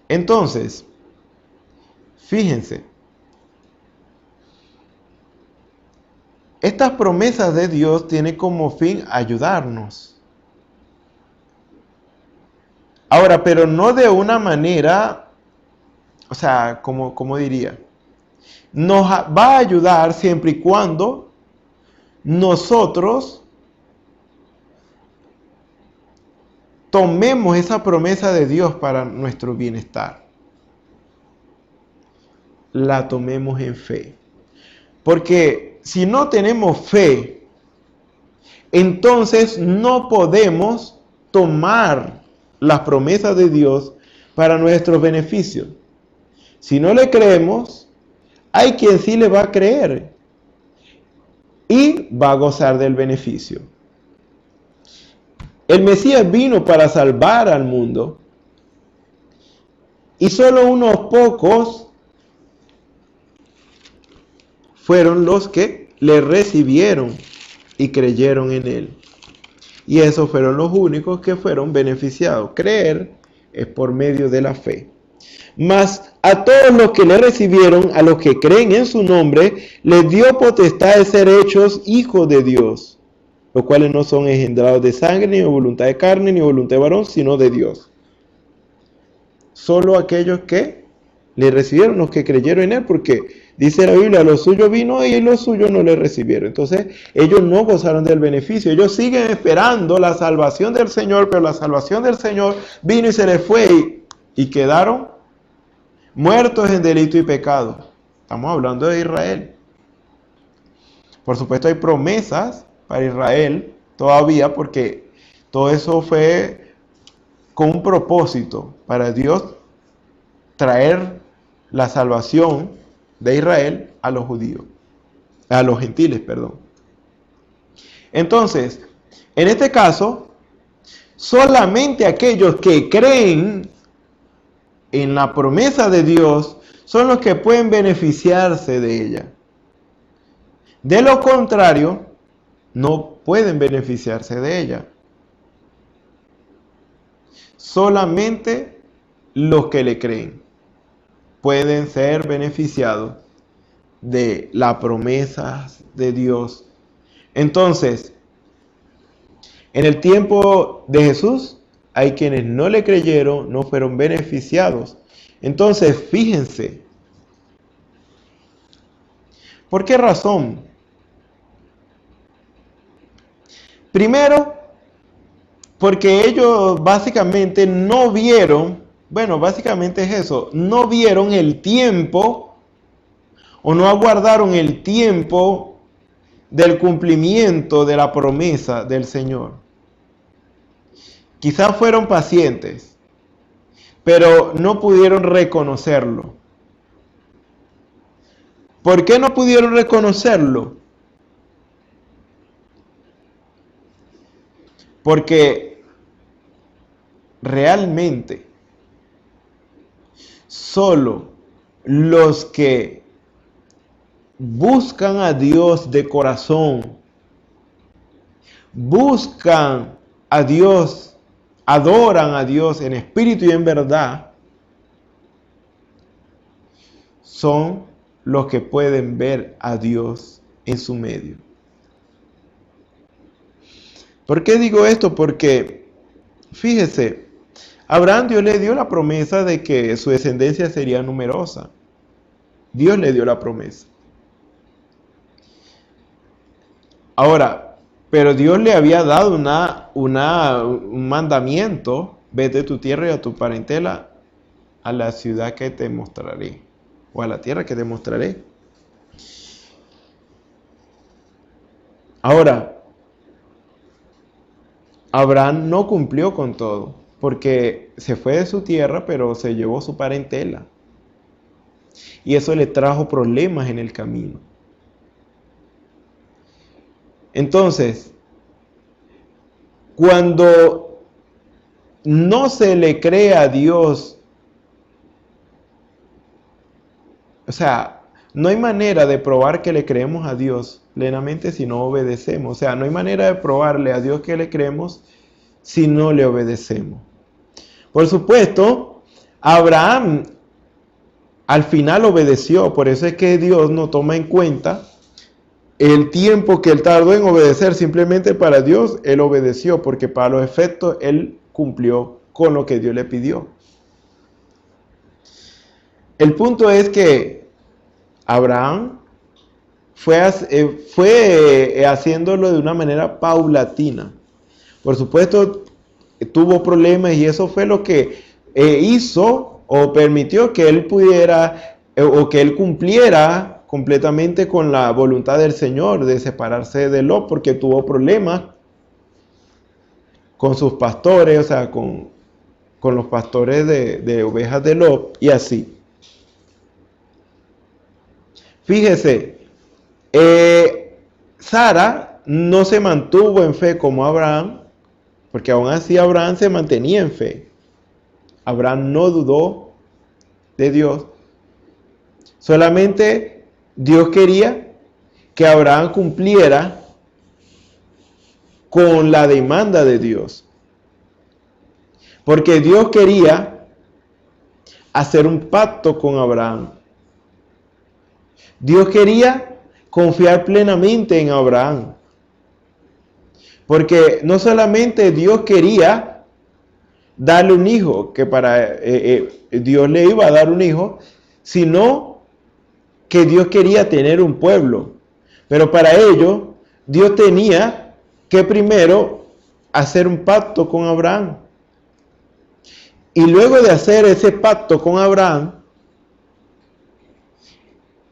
Entonces, fíjense, estas promesas de Dios tienen como fin ayudarnos. Ahora, pero no de una manera, o sea, como diría, nos va a ayudar siempre y cuando nosotros tomemos esa promesa de Dios para nuestro bienestar. La tomemos en fe. Porque si no tenemos fe, entonces no podemos tomar las promesas de Dios para nuestros beneficios. Si no le creemos, hay quien sí le va a creer y va a gozar del beneficio. El Mesías vino para salvar al mundo y solo unos pocos fueron los que le recibieron y creyeron en él. Y esos fueron los únicos que fueron beneficiados. Creer es por medio de la fe. Mas a todos los que le recibieron, a los que creen en su nombre, les dio potestad de ser hechos hijos de Dios, los cuales no son engendrados de sangre, ni de voluntad de carne, ni de voluntad de varón, sino de Dios. Solo aquellos que le recibieron, los que creyeron en él, porque dice la Biblia, los suyos vino y los suyos no le recibieron. Entonces, ellos no gozaron del beneficio. Ellos siguen esperando la salvación del Señor, pero la salvación del Señor vino y se les fue y quedaron muertos en delito y pecado. Estamos hablando de Israel. Por supuesto, hay promesas para Israel todavía, porque todo eso fue con un propósito para Dios traer la salvación de Israel a los judíos, a los gentiles, perdón. Entonces, en este caso, solamente aquellos que creen en la promesa de Dios son los que pueden beneficiarse de ella. De lo contrario, no pueden beneficiarse de ella. Solamente los que le creen. pueden ser beneficiados de las promesas de Dios. Entonces, en el tiempo de Jesús, hay quienes no le creyeron, no fueron beneficiados. Entonces, fíjense, ¿por qué razón? Primero, porque ellos básicamente no vieron, bueno, básicamente es eso, no vieron el tiempo o no aguardaron el tiempo del cumplimiento de la promesa del Señor. Quizás fueron pacientes, pero no pudieron reconocerlo. ¿Por qué no pudieron reconocerlo? Porque realmente solo los que buscan a Dios de corazón, buscan a Dios, adoran a Dios en espíritu y en verdad, son los que pueden ver a Dios en su medio. ¿Por qué digo esto? Porque, fíjese, Abraham, Dios le dio la promesa de que su descendencia sería numerosa. Dios le dio la promesa. Ahora, pero Dios le había dado un mandamiento: vete de tu tierra y a tu parentela a la ciudad que te mostraré, o a la tierra que te mostraré. Ahora, Abraham no cumplió con todo, porque se fue de su tierra, pero se llevó su parentela. Y eso le trajo problemas en el camino. Entonces, cuando no se le cree a Dios, o sea, no hay manera de probar que le creemos a Dios plenamente si no obedecemos. O sea, no hay manera de probarle a Dios que le creemos si no le obedecemos. Por supuesto, Abraham al final obedeció. Por eso es que Dios no toma en cuenta el tiempo que él tardó en obedecer. Simplemente para Dios, él obedeció, porque para los efectos, él cumplió con lo que Dios le pidió. El punto es que Abraham fue haciéndolo de una manera paulatina. Por supuesto, tuvo problemas, y eso fue lo que hizo o permitió que él pudiera o que él cumpliera completamente con la voluntad del Señor de separarse de Lot, porque tuvo problemas con sus pastores, o sea, con los pastores de ovejas de Lot, y así. Fíjese, Sara no se mantuvo en fe como Abraham, porque aún así Abraham se mantenía en fe. Abraham no dudó de Dios. Solamente Dios quería que Abraham cumpliera con la demanda de Dios. Porque Dios quería hacer un pacto con Abraham. Dios quería confiar plenamente en Abraham. Porque no solamente Dios quería darle un hijo, que para Dios le iba a dar un hijo, sino que Dios quería tener un pueblo. Pero para ello, Dios tenía que primero hacer un pacto con Abraham. Y luego de hacer ese pacto con Abraham,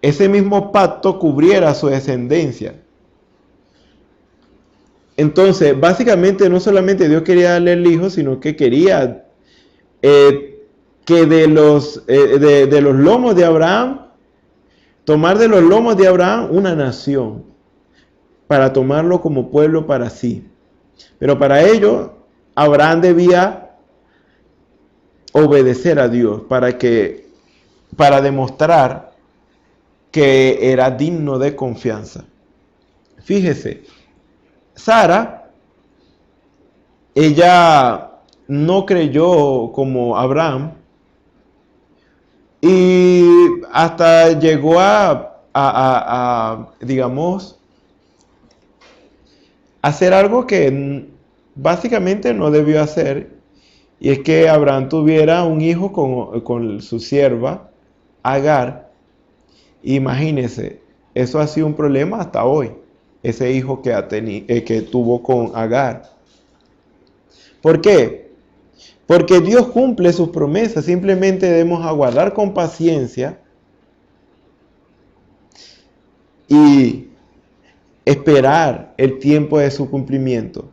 ese mismo pacto cubriera su descendencia. Entonces, básicamente, no solamente Dios quería darle el hijo, sino que quería que de los lomos de Abraham, tomar de los lomos de Abraham una nación, para tomarlo como pueblo para sí. Pero para ello, Abraham debía obedecer a Dios para demostrar que era digno de confianza. Fíjese, Sara, ella no creyó como Abraham, Y hasta llegó digamos, hacer algo que básicamente no debió hacer, y es que Abraham tuviera un hijo con su sierva, Agar. Imagínense, eso ha sido un problema hasta hoy, ese hijo que tuvo con Agar. ¿Por qué? Porque Dios cumple sus promesas, simplemente debemos aguardar con paciencia y esperar el tiempo de su cumplimiento.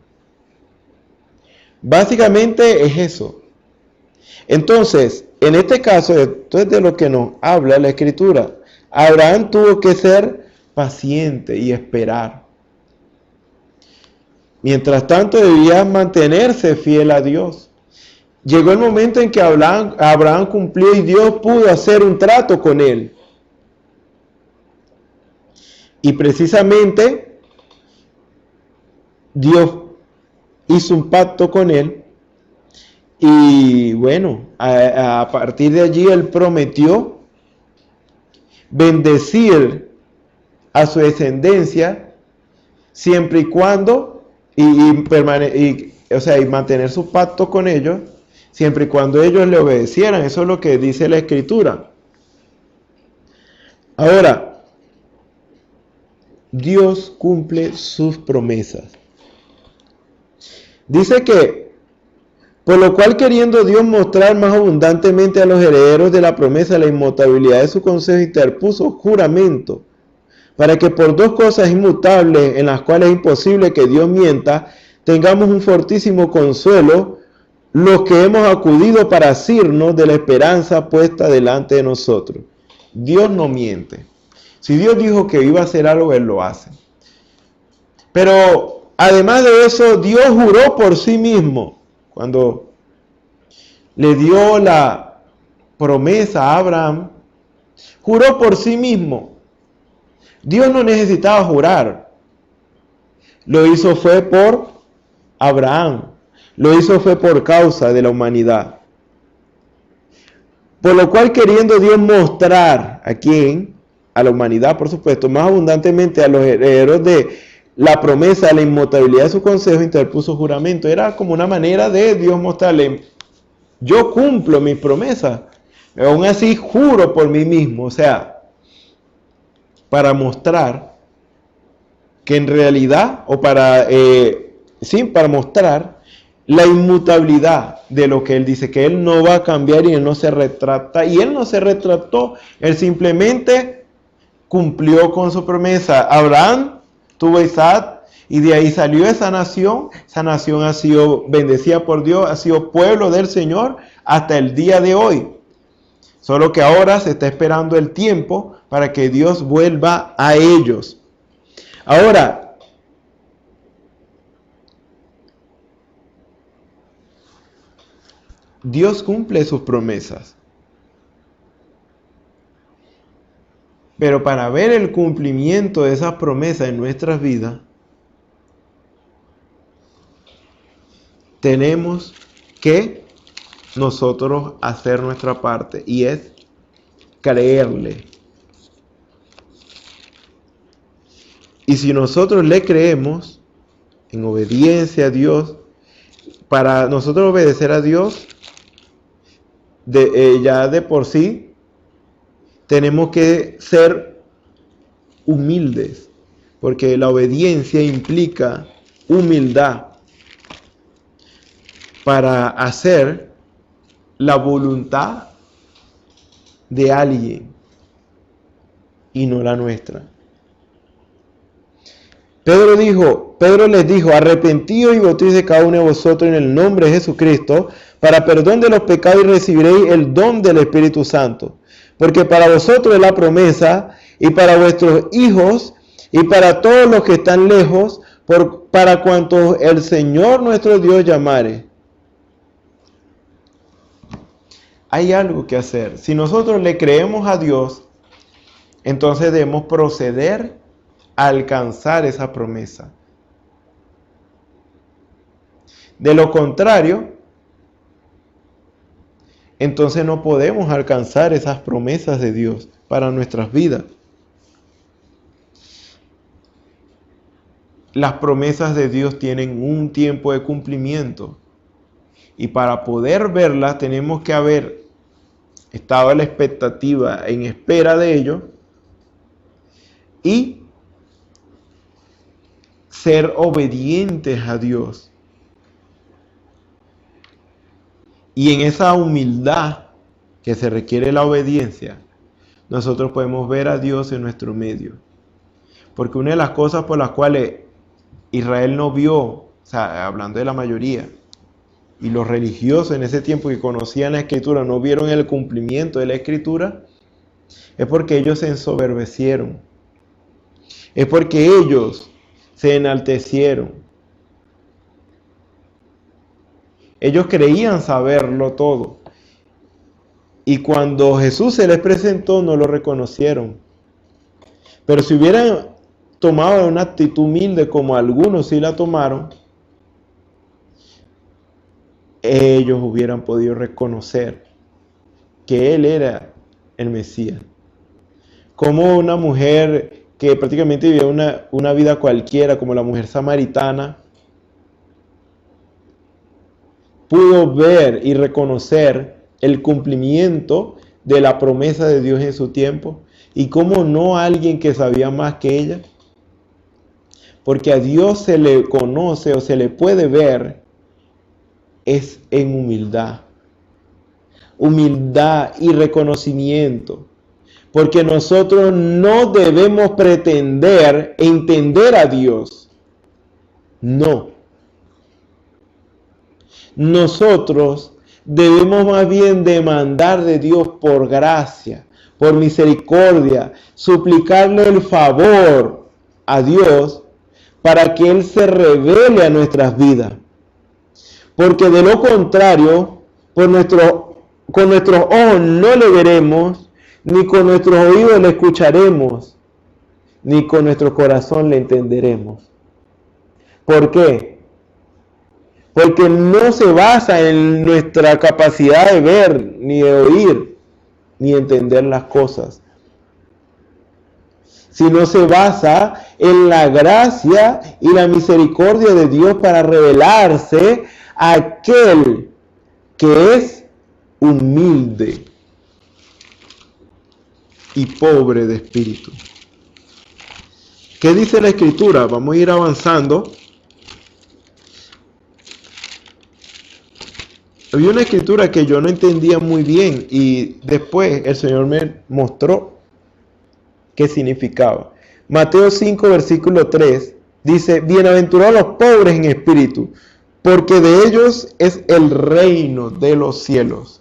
Básicamente es eso. Entonces, en este caso, esto es de lo que nos habla la Escritura. Abraham tuvo que ser paciente y esperar. Mientras tanto, debía mantenerse fiel a Dios. Llegó el momento en que Abraham cumplió y Dios pudo hacer un trato con él. Y precisamente Dios hizo un pacto con él. Y bueno, a partir de allí él prometió bendecir a su descendencia siempre y cuando y mantener su pacto con ellos siempre y cuando ellos le obedecieran. Eso es lo que dice la Escritura. Ahora, Dios cumple sus promesas. Dice que, por lo cual, queriendo Dios mostrar más abundantemente a los herederos de la promesa la inmutabilidad de su consejo, interpuso juramento, para que por dos cosas inmutables, en las cuales es imposible que Dios mienta, tengamos un fortísimo consuelo, los que hemos acudido para asirnos de la esperanza puesta delante de nosotros. Dios no miente. Si Dios dijo que iba a hacer algo, Él lo hace. Pero además de eso, Dios juró por sí mismo. Cuando le dio la promesa a Abraham, juró por sí mismo. Dios no necesitaba jurar. Lo hizo fue por Abraham. Lo hizo fue por causa de la humanidad. Por lo cual, queriendo Dios mostrar a quién, a la humanidad, por supuesto, más abundantemente a los herederos de la promesa de la inmutabilidad de su consejo, interpuso juramento. Era como una manera de Dios mostrarle: yo cumplo mis promesas, aún así juro por mí mismo. O sea, para mostrar que en realidad, para mostrar la inmutabilidad de lo que Él dice, que Él no va a cambiar y Él no se retracta. Y Él no se retractó, Él simplemente cumplió con su promesa. Abraham tuvo a Isaac y de ahí salió esa nación. Esa nación ha sido bendecida por Dios, ha sido pueblo del Señor hasta el día de hoy. Solo que ahora se está esperando el tiempo para que Dios vuelva a ellos. Ahora, Dios cumple sus promesas. Pero para ver el cumplimiento de esas promesas en nuestras vidas, tenemos que nosotros hacer nuestra parte, y es creerle. Y si nosotros le creemos en obediencia a Dios, para nosotros obedecer a Dios, ya de por sí, tenemos que ser humildes, porque la obediencia implica humildad para hacer la voluntad de alguien y no la nuestra. Pedro les dijo: arrepentíos y bautícese cada uno de vosotros en el nombre de Jesucristo para perdón de los pecados, y recibiréis el don del Espíritu Santo. Porque para vosotros es la promesa, y para vuestros hijos, y para todos los que están lejos, para cuantos el Señor nuestro Dios llamare. Hay algo que hacer. Si nosotros le creemos a Dios, entonces debemos proceder a alcanzar esa promesa. De lo contrario, entonces no podemos alcanzar esas promesas de Dios para nuestras vidas. Las promesas de Dios tienen un tiempo de cumplimiento. Y para poder verlas tenemos que haber estado a la expectativa, en espera de ello, y ser obedientes a Dios. Y en esa humildad que se requiere la obediencia, nosotros podemos ver a Dios en nuestro medio. Porque una de las cosas por las cuales Israel no vio, o sea, hablando de la mayoría, y los religiosos en ese tiempo que conocían la Escritura no vieron el cumplimiento de la Escritura, es porque ellos se ensoberbecieron. Es porque ellos se enaltecieron. Ellos creían saberlo todo. Y cuando Jesús se les presentó, no lo reconocieron. Pero si hubieran tomado una actitud humilde, como algunos sí la tomaron, ellos hubieran podido reconocer que Él era el Mesías. Como una mujer que prácticamente vivía una vida cualquiera, como la mujer samaritana, pudo ver y reconocer el cumplimiento de la promesa de Dios en su tiempo, y cómo no alguien que sabía más que ella, porque a Dios se le conoce o se le puede ver es en humildad y reconocimiento, porque nosotros no debemos pretender entender a Dios, no. Nosotros debemos más bien demandar de Dios por gracia, por misericordia, suplicarle el favor a Dios para que Él se revele a nuestras vidas. Porque de lo contrario, con nuestros ojos no le veremos, ni con nuestros oídos le escucharemos, ni con nuestro corazón le entenderemos. ¿Por qué? Porque no se basa en nuestra capacidad de ver, ni de oír, ni entender las cosas, sino se basa en la gracia y la misericordia de Dios para revelarse a aquel que es humilde y pobre de espíritu. ¿Qué dice la Escritura? Vamos a ir avanzando. Había una escritura que yo no entendía muy bien y después el Señor me mostró qué significaba. Mateo 5, versículo 3 dice: bienaventurados los pobres en espíritu, porque de ellos es el reino de los cielos.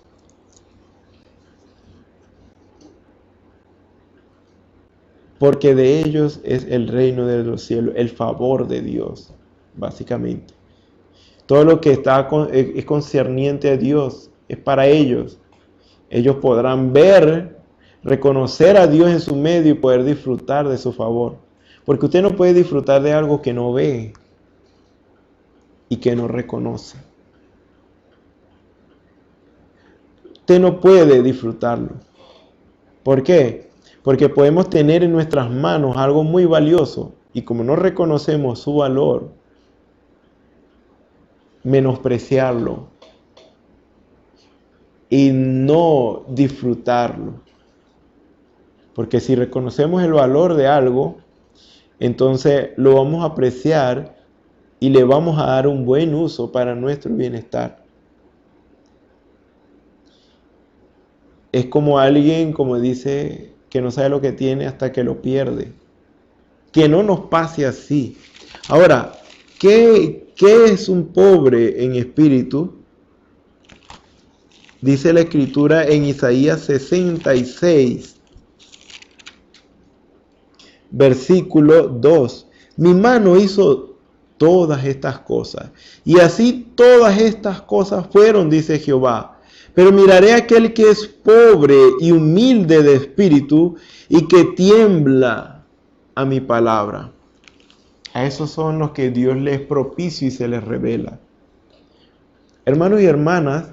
Porque de ellos es el reino de los cielos, el favor de Dios, básicamente. Todo lo que es concerniente a Dios es para ellos. Ellos podrán ver, reconocer a Dios en su medio y poder disfrutar de su favor. Porque usted no puede disfrutar de algo que no ve y que no reconoce. Usted no puede disfrutarlo. ¿Por qué? Porque podemos tener en nuestras manos algo muy valioso y como no reconocemos su valor, menospreciarlo y no disfrutarlo. Porque si reconocemos el valor de algo, entonces lo vamos a apreciar y le vamos a dar un buen uso para nuestro bienestar. Es como alguien, como dice, que no sabe lo que tiene hasta que lo pierde. Que no nos pase así. Ahora, ¿qué es un pobre en espíritu? Dice la Escritura en Isaías 66, versículo 2. Mi mano hizo todas estas cosas, y así todas estas cosas fueron, dice Jehová. Pero miraré a aquel que es pobre y humilde de espíritu, y que tiembla a mi palabra. A esos son los que Dios les propicia y se les revela. Hermanos y hermanas,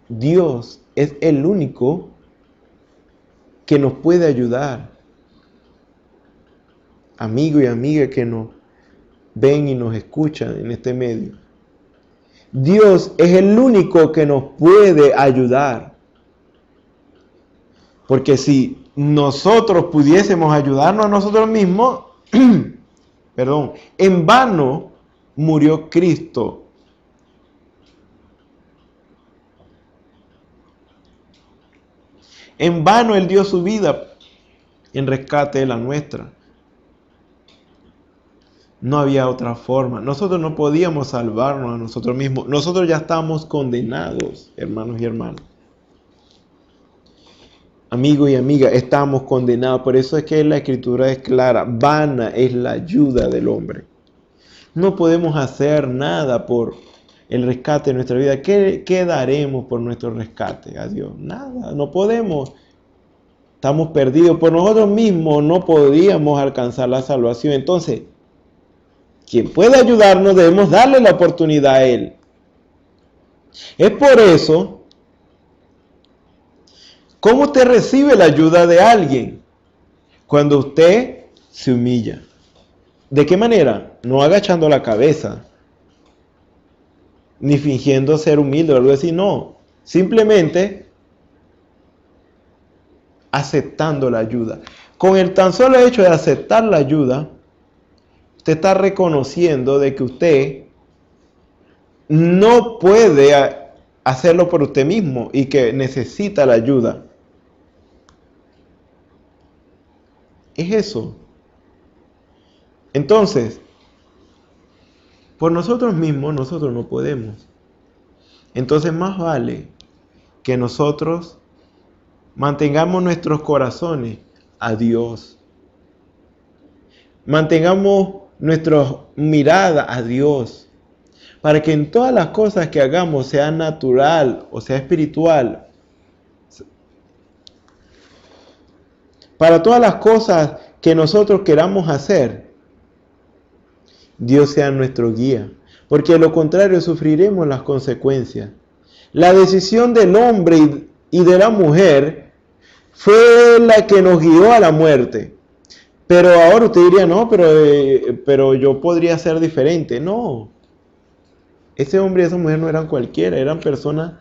Dios es el único que nos puede ayudar. Amigo y amiga que nos ven y nos escuchan en este medio. Dios es el único que nos puede ayudar. Porque si nosotros pudiésemos ayudarnos a nosotros mismos, perdón, en vano murió Cristo. En vano Él dio su vida en rescate de la nuestra. No había otra forma. Nosotros no podíamos salvarnos a nosotros mismos. Nosotros ya estábamos condenados, hermanos y hermanas. Amigo y amiga, estamos condenados. Por eso es que la Escritura es clara. Vana es la ayuda del hombre. No podemos hacer nada por el rescate de nuestra vida. ¿Qué daremos por nuestro rescate a Dios? Nada, no podemos. Estamos perdidos. Por nosotros mismos no podíamos alcanzar la salvación. Entonces, quien puede ayudarnos, debemos darle la oportunidad a Él. Es por eso, ¿cómo usted recibe la ayuda de alguien? Cuando usted se humilla. ¿De qué manera? No agachando la cabeza, ni fingiendo ser humilde o algo así, no. Simplemente aceptando la ayuda. Con el tan solo hecho de aceptar la ayuda, usted está reconociendo de que usted no puede hacerlo por usted mismo y que necesita la ayuda. Es eso. Entonces, por nosotros mismos nosotros no podemos. Entonces más vale que nosotros mantengamos nuestros corazones a Dios. Mantengamos nuestra mirada a Dios. Para que en todas las cosas que hagamos, sea natural o sea espiritual, para todas las cosas que nosotros queramos hacer, Dios sea nuestro guía, porque de lo contrario sufriremos las consecuencias. La decisión del hombre y de la mujer fue la que nos guió a la muerte. Pero ahora usted diría, no, pero yo podría ser diferente. No, ese hombre y esa mujer no eran cualquiera, eran personas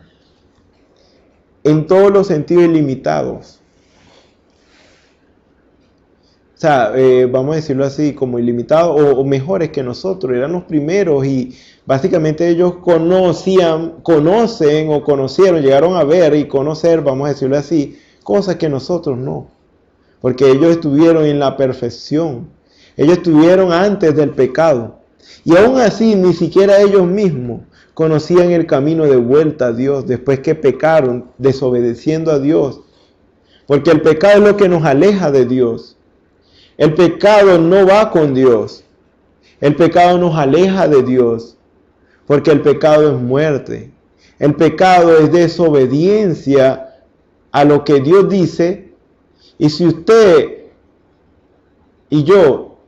en todos los sentidos ilimitados. O sea, vamos a decirlo así, como ilimitados o mejores que nosotros, eran los primeros y básicamente ellos conocen o conocieron, llegaron a ver y conocer, vamos a decirlo así, cosas que nosotros no. Porque ellos estuvieron en la perfección, ellos estuvieron antes del pecado y aún así ni siquiera ellos mismos conocían el camino de vuelta a Dios después que pecaron, desobedeciendo a Dios. Porque el pecado es lo que nos aleja de Dios. El pecado no va con Dios. El pecado nos aleja de Dios. Porque el pecado es muerte. El pecado es desobediencia a lo que Dios dice. Y si usted y yo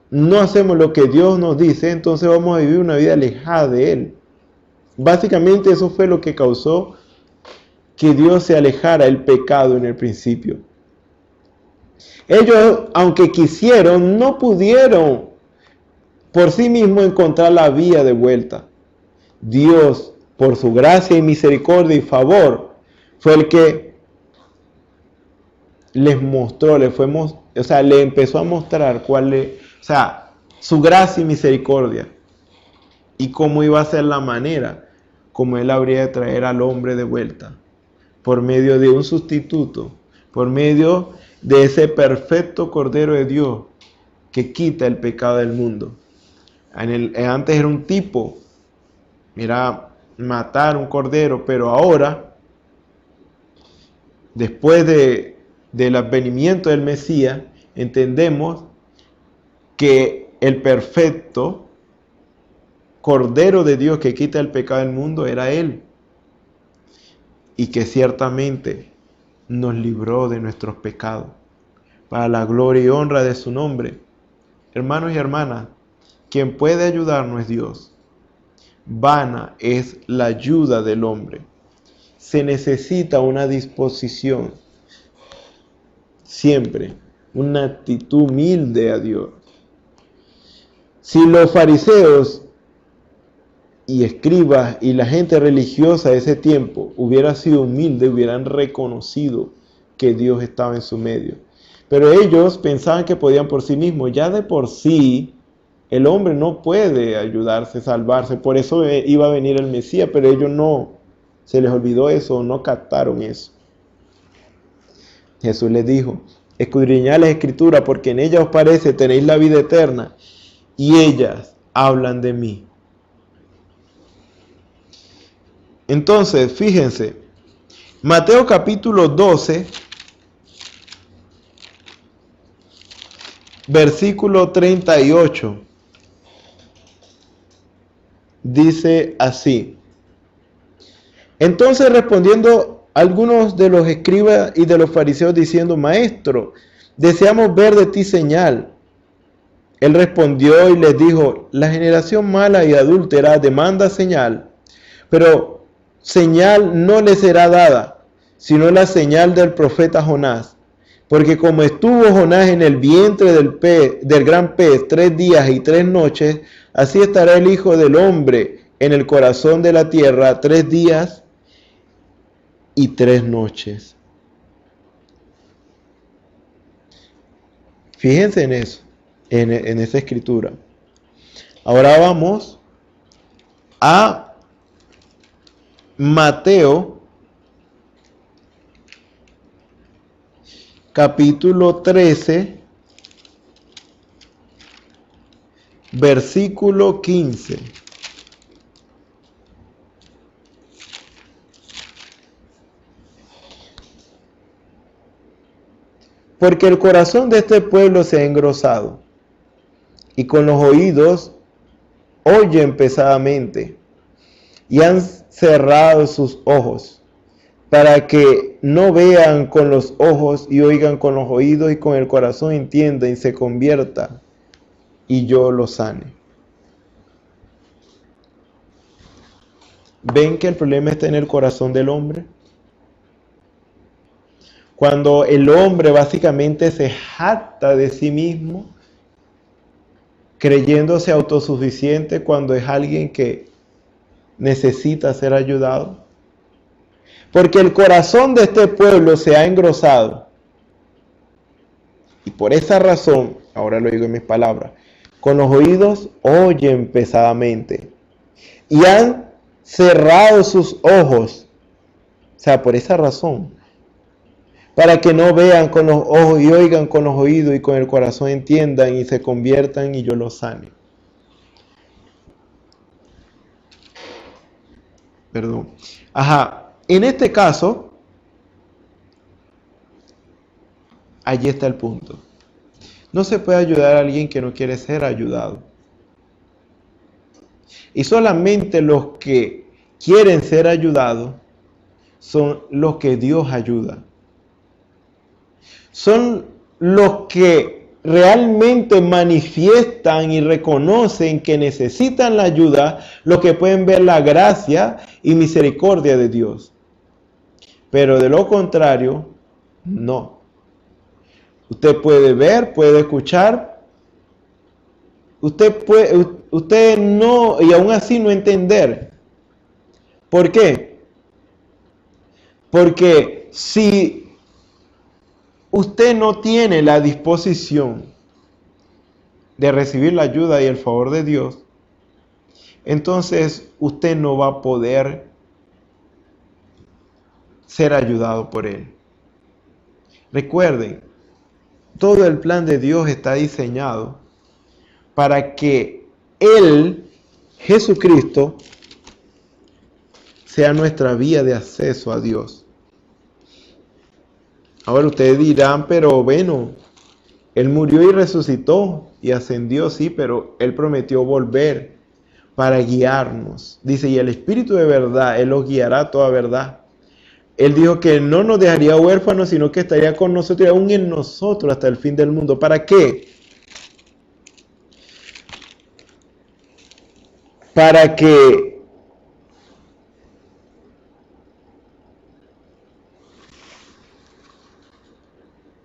no hacemos lo que Dios nos dice, entonces vamos a vivir una vida alejada de Él. Básicamente eso fue lo que causó que Dios se alejara el pecado en el principio. Ellos, aunque quisieron, no pudieron por sí mismos encontrar la vía de vuelta. Dios, por su gracia y misericordia y favor, fue el que les mostró, le empezó a mostrar su gracia y misericordia y cómo iba a ser la manera como Él habría de traer al hombre de vuelta, por medio de un sustituto, por medio de ese perfecto Cordero de Dios que quita el pecado del mundo. Antes era un tipo, mira, matar un cordero, pero ahora, después del advenimiento del Mesías, entendemos que el perfecto Cordero de Dios que quita el pecado del mundo era Él, y que ciertamente nos libró de nuestros pecados, para la gloria y honra de su nombre. Hermanos y hermanas, quien puede ayudarnos es Dios. Vana es la ayuda del hombre. se necesita una disposición, siempre, una actitud humilde a Dios. Si los fariseos y escribas y la gente religiosa de ese tiempo hubiera sido humilde, hubieran reconocido que Dios estaba en su medio. Pero ellos pensaban que podían por sí mismos. Ya de por sí, el hombre no puede ayudarse, salvarse. Por eso iba a venir el Mesías, pero ellos no, se les olvidó eso, no captaron eso. Jesús les dijo, escudriñad las Escrituras, porque en ellas os parece tenéis la vida eterna, y ellas hablan de mí. Entonces, fíjense, Mateo capítulo 12, versículo 38, dice así. Entonces respondiendo algunos de los escribas y de los fariseos diciendo, Maestro, deseamos ver de ti señal. Él respondió y les dijo, la generación mala y adúltera demanda señal, pero señal no le será dada, sino la señal del profeta Jonás. Porque como estuvo Jonás en el vientre del gran pez 3 días y 3 noches, así estará el Hijo del Hombre en el corazón de la tierra 3 días y 3 noches. Fíjense en eso, en esa escritura. Ahora vamos a Mateo capítulo 13, versículo 15. Porque el corazón de este pueblo se ha engrosado, y con los oídos oyen pesadamente, y han cerrado sus ojos, para que no vean con los ojos y oigan con los oídos y con el corazón entiendan y se convierta, y yo los sane. ¿Ven que el problema está en el corazón del hombre? Cuando el hombre básicamente se jacta de sí mismo, creyéndose autosuficiente cuando es alguien que necesita ser ayudado. Porque el corazón de este pueblo se ha engrosado. Y por esa razón, ahora lo digo en mis palabras, con los oídos oyen pesadamente. Y han cerrado sus ojos. O sea, por esa razón. Para que no vean con los ojos y oigan con los oídos y con el corazón entiendan y se conviertan y yo los sane. Perdón. En este caso, allí está el punto. No se puede ayudar a alguien que no quiere ser ayudado. Y solamente los que quieren ser ayudados son los que Dios ayuda. Son los que realmente manifiestan y reconocen que necesitan la ayuda, los que pueden ver la gracia y misericordia de Dios. Pero de lo contrario, no. Usted puede ver, puede escuchar, usted no, y aún así no entender. ¿Por qué? Porque si usted no tiene la disposición de recibir la ayuda y el favor de Dios, entonces usted no va a poder ser ayudado por Él. Recuerden, todo el plan de Dios está diseñado para que Él, Jesucristo, sea nuestra vía de acceso a Dios. Ahora ustedes dirán, pero bueno, Él murió y resucitó y ascendió, sí, pero Él prometió volver para guiarnos. Dice, y el Espíritu de verdad, Él los guiará a toda verdad. Él dijo que no nos dejaría huérfanos, sino que estaría con nosotros y aún en nosotros hasta el fin del mundo. ¿Para qué? Para que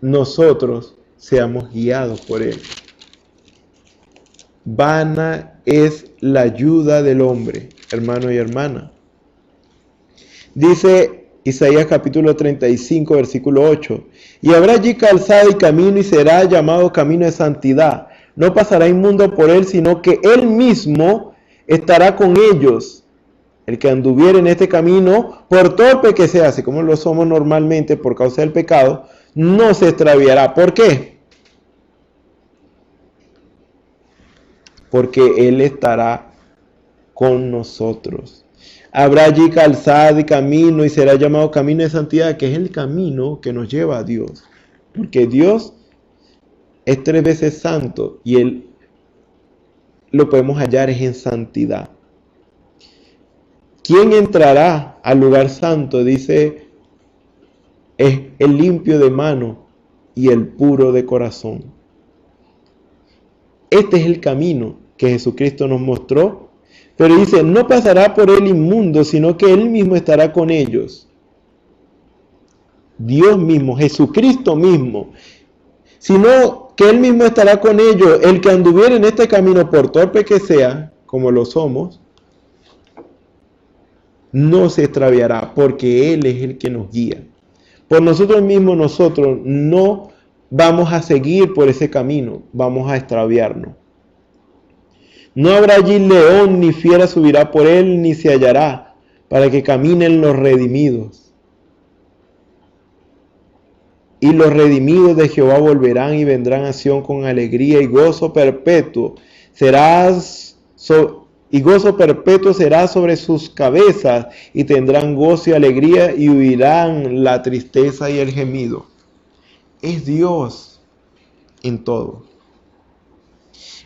nosotros seamos guiados por Él. Vana es la ayuda del hombre, hermano y hermana. Dice Isaías capítulo 35, versículo 8. Y habrá allí calzada y camino, y será llamado camino de santidad. No pasará inmundo por él, sino que él mismo estará con ellos. El que anduviere en este camino, por torpe que sea, así como lo somos normalmente por causa del pecado, no se extraviará. ¿Por qué? Porque Él estará con nosotros. Habrá allí calzada y camino, y será llamado camino de santidad, que es el camino que nos lleva a Dios. Porque Dios es 3 veces santo, y Él lo podemos hallar es en santidad. ¿Quién entrará al lugar santo? Dice, es el limpio de mano y el puro de corazón. Este es el camino que Jesucristo nos mostró, pero dice, no pasará por él inmundo, sino que él mismo estará con ellos. Dios mismo, Jesucristo mismo, sino que él mismo estará con ellos. El que anduviera en este camino, por torpe que sea, como lo somos, no se extraviará, porque Él es el que nos guía. Por nosotros mismos, nosotros no vamos a seguir por ese camino, vamos a extraviarnos. No habrá allí león ni fiera subirá por él, ni se hallará, para que caminen los redimidos. Y los redimidos de Jehová volverán y vendrán a Sión con alegría y gozo perpetuo. Y gozo perpetuo será sobre sus cabezas, y tendrán gozo y alegría, y huirán la tristeza y el gemido. Es Dios en todo.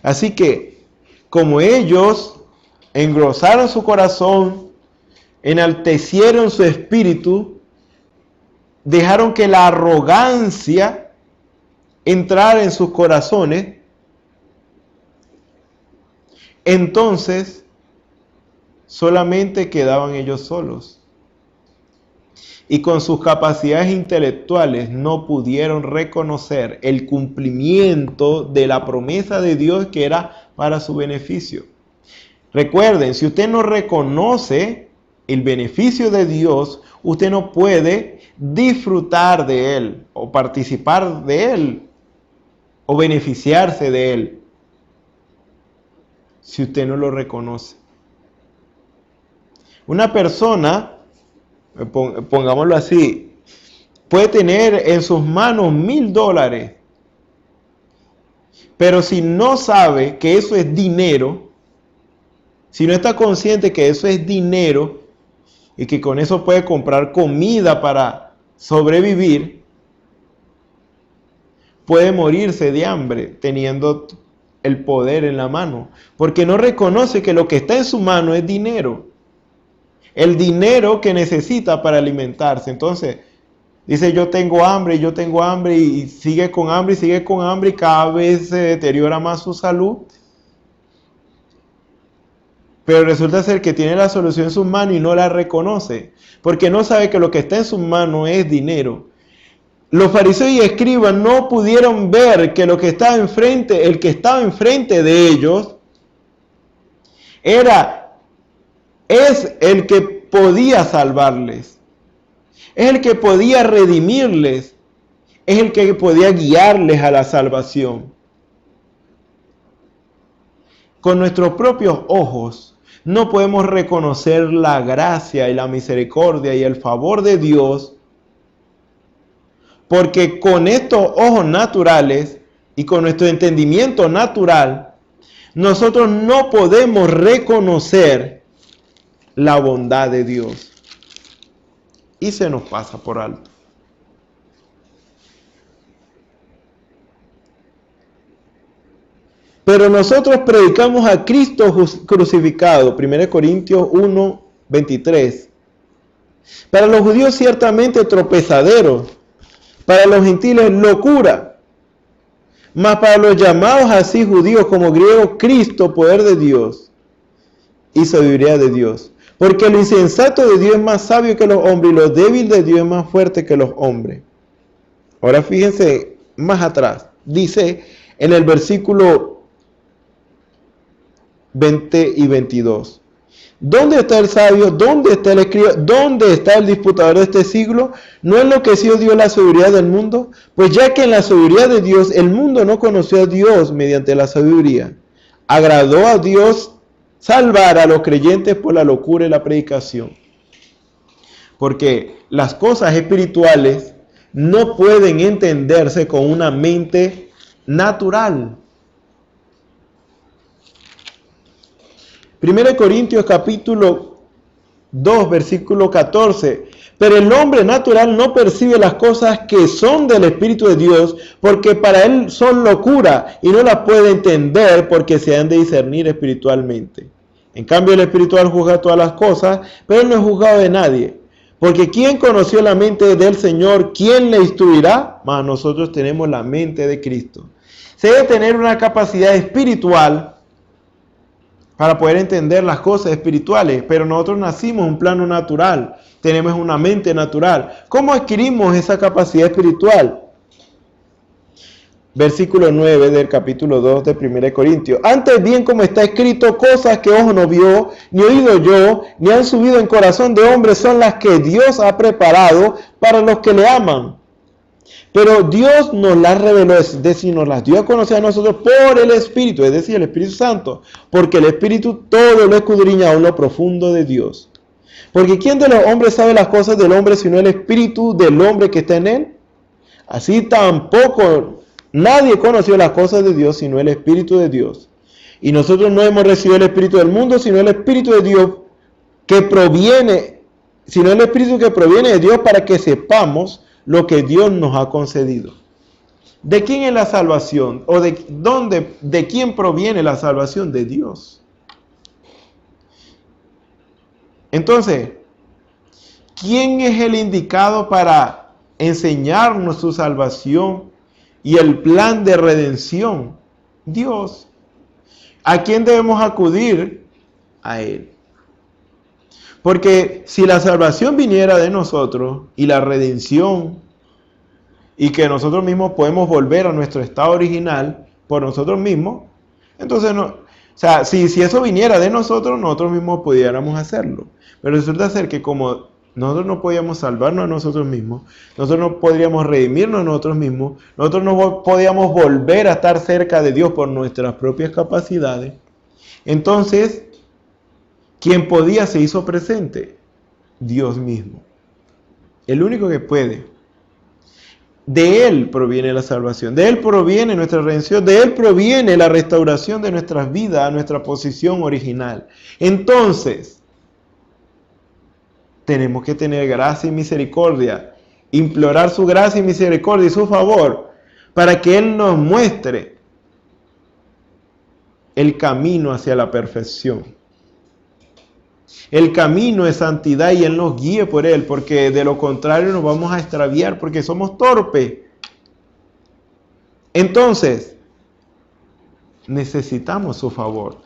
Así que, como ellos engrosaron su corazón, enaltecieron su espíritu, dejaron que la arrogancia entrara en sus corazones, entonces solamente quedaban ellos solos. Y con sus capacidades intelectuales no pudieron reconocer el cumplimiento de la promesa de Dios que era para su beneficio. Recuerden, si usted no reconoce el beneficio de Dios, usted no puede disfrutar de Él, o participar de Él, o beneficiarse de Él, si usted no lo reconoce. Una persona, pongámoslo así, puede tener en sus manos $1,000, pero si no sabe que eso es dinero, si no está consciente que eso es dinero y que con eso puede comprar comida para sobrevivir, puede morirse de hambre teniendo el poder en la mano, porque no reconoce que lo que está en su mano es dinero, el dinero que necesita para alimentarse. Entonces dice, yo tengo hambre, y sigue con hambre, y cada vez se deteriora más su salud. Pero resulta ser que tiene la solución en sus manos y no la reconoce, porque no sabe que lo que está en sus manos es dinero. Los fariseos y escribas no pudieron ver que lo que estaba enfrente, el que estaba enfrente de ellos, es el que podía salvarles, es el que podía redimirles, es el que podía guiarles a la salvación. Con nuestros propios ojos no podemos reconocer la gracia y la misericordia y el favor de Dios, porque con estos ojos naturales y con nuestro entendimiento natural, nosotros no podemos reconocer la bondad de Dios. Y se nos pasa por alto. Pero nosotros predicamos a Cristo crucificado, 1 Corintios 1, 23. Para los judíos ciertamente tropezadero, para los gentiles locura, mas para los llamados así judíos como griegos, Cristo, poder de Dios y sabiduría de Dios. Porque lo insensato de Dios es más sabio que los hombres, y lo débil de Dios es más fuerte que los hombres. Ahora fíjense más atrás. Dice en el versículo 20 y 22. ¿Dónde está el sabio? ¿Dónde está el escriba? ¿Dónde está el disputador de este siglo? ¿No enloqueció Dios la sabiduría del mundo? Pues ya que en la sabiduría de Dios el mundo no conoció a Dios mediante la sabiduría, agradó a Dios salvar a los creyentes por la locura y la predicación. Porque las cosas espirituales no pueden entenderse con una mente natural. 1 Corintios capítulo 2, versículo 14. Pero el hombre natural no percibe las cosas que son del Espíritu de Dios, porque para él son locura y no las puede entender porque se han de discernir espiritualmente. En cambio, el espiritual juzga todas las cosas, pero él no es juzgado de nadie. Porque ¿quién conoció la mente del Señor? ¿Quién le instruirá? Mas nosotros tenemos la mente de Cristo. Se debe tener una capacidad espiritual para poder entender las cosas espirituales, pero nosotros nacimos en un plano natural, tenemos una mente natural. ¿Cómo adquirimos esa capacidad espiritual? Versículo 9 del capítulo 2 de 1 Corintios. Antes bien, como está escrito, cosas que ojo no vio, ni oído yo, ni han subido en corazón de hombre, son las que Dios ha preparado para los que le aman. Pero Dios nos las reveló, es decir, nos las dio a conocer a nosotros por el Espíritu, es decir, el Espíritu Santo, porque el Espíritu todo lo escudriña aún lo profundo de Dios. Porque ¿quién de los hombres sabe las cosas del hombre sino el Espíritu del hombre que está en él? Así tampoco nadie conoció las cosas de Dios sino el Espíritu de Dios. Y nosotros no hemos recibido el Espíritu del mundo sino el Espíritu de Dios que proviene, sino el Espíritu que proviene de Dios para que sepamos lo que Dios nos ha concedido. ¿De quién es la salvación? ¿O de quién proviene la salvación? De Dios. Entonces, ¿quién es el indicado para enseñarnos su salvación y el plan de redención? Dios. ¿A quién debemos acudir? A Él. Porque si la salvación viniera de nosotros y la redención y que nosotros mismos podemos volver a nuestro estado original por nosotros mismos, entonces no, o sea, si eso viniera de nosotros mismos pudiéramos hacerlo. Pero resulta ser que como nosotros no podíamos salvarnos a nosotros mismos, nosotros no podríamos redimirnos a nosotros mismos, nosotros no podíamos volver a estar cerca de Dios por nuestras propias capacidades, entonces ¿quién podía se hizo presente? Dios mismo. El único que puede. De Él proviene la salvación. De Él proviene nuestra redención. De Él proviene la restauración de nuestras vidas a nuestra posición original. Entonces, tenemos que tener gracia y misericordia. Implorar su gracia y misericordia y su favor para que Él nos muestre el camino hacia la perfección. El camino es santidad y Él nos guíe por Él, porque de lo contrario nos vamos a extraviar, porque somos torpes. Entonces, necesitamos su favor.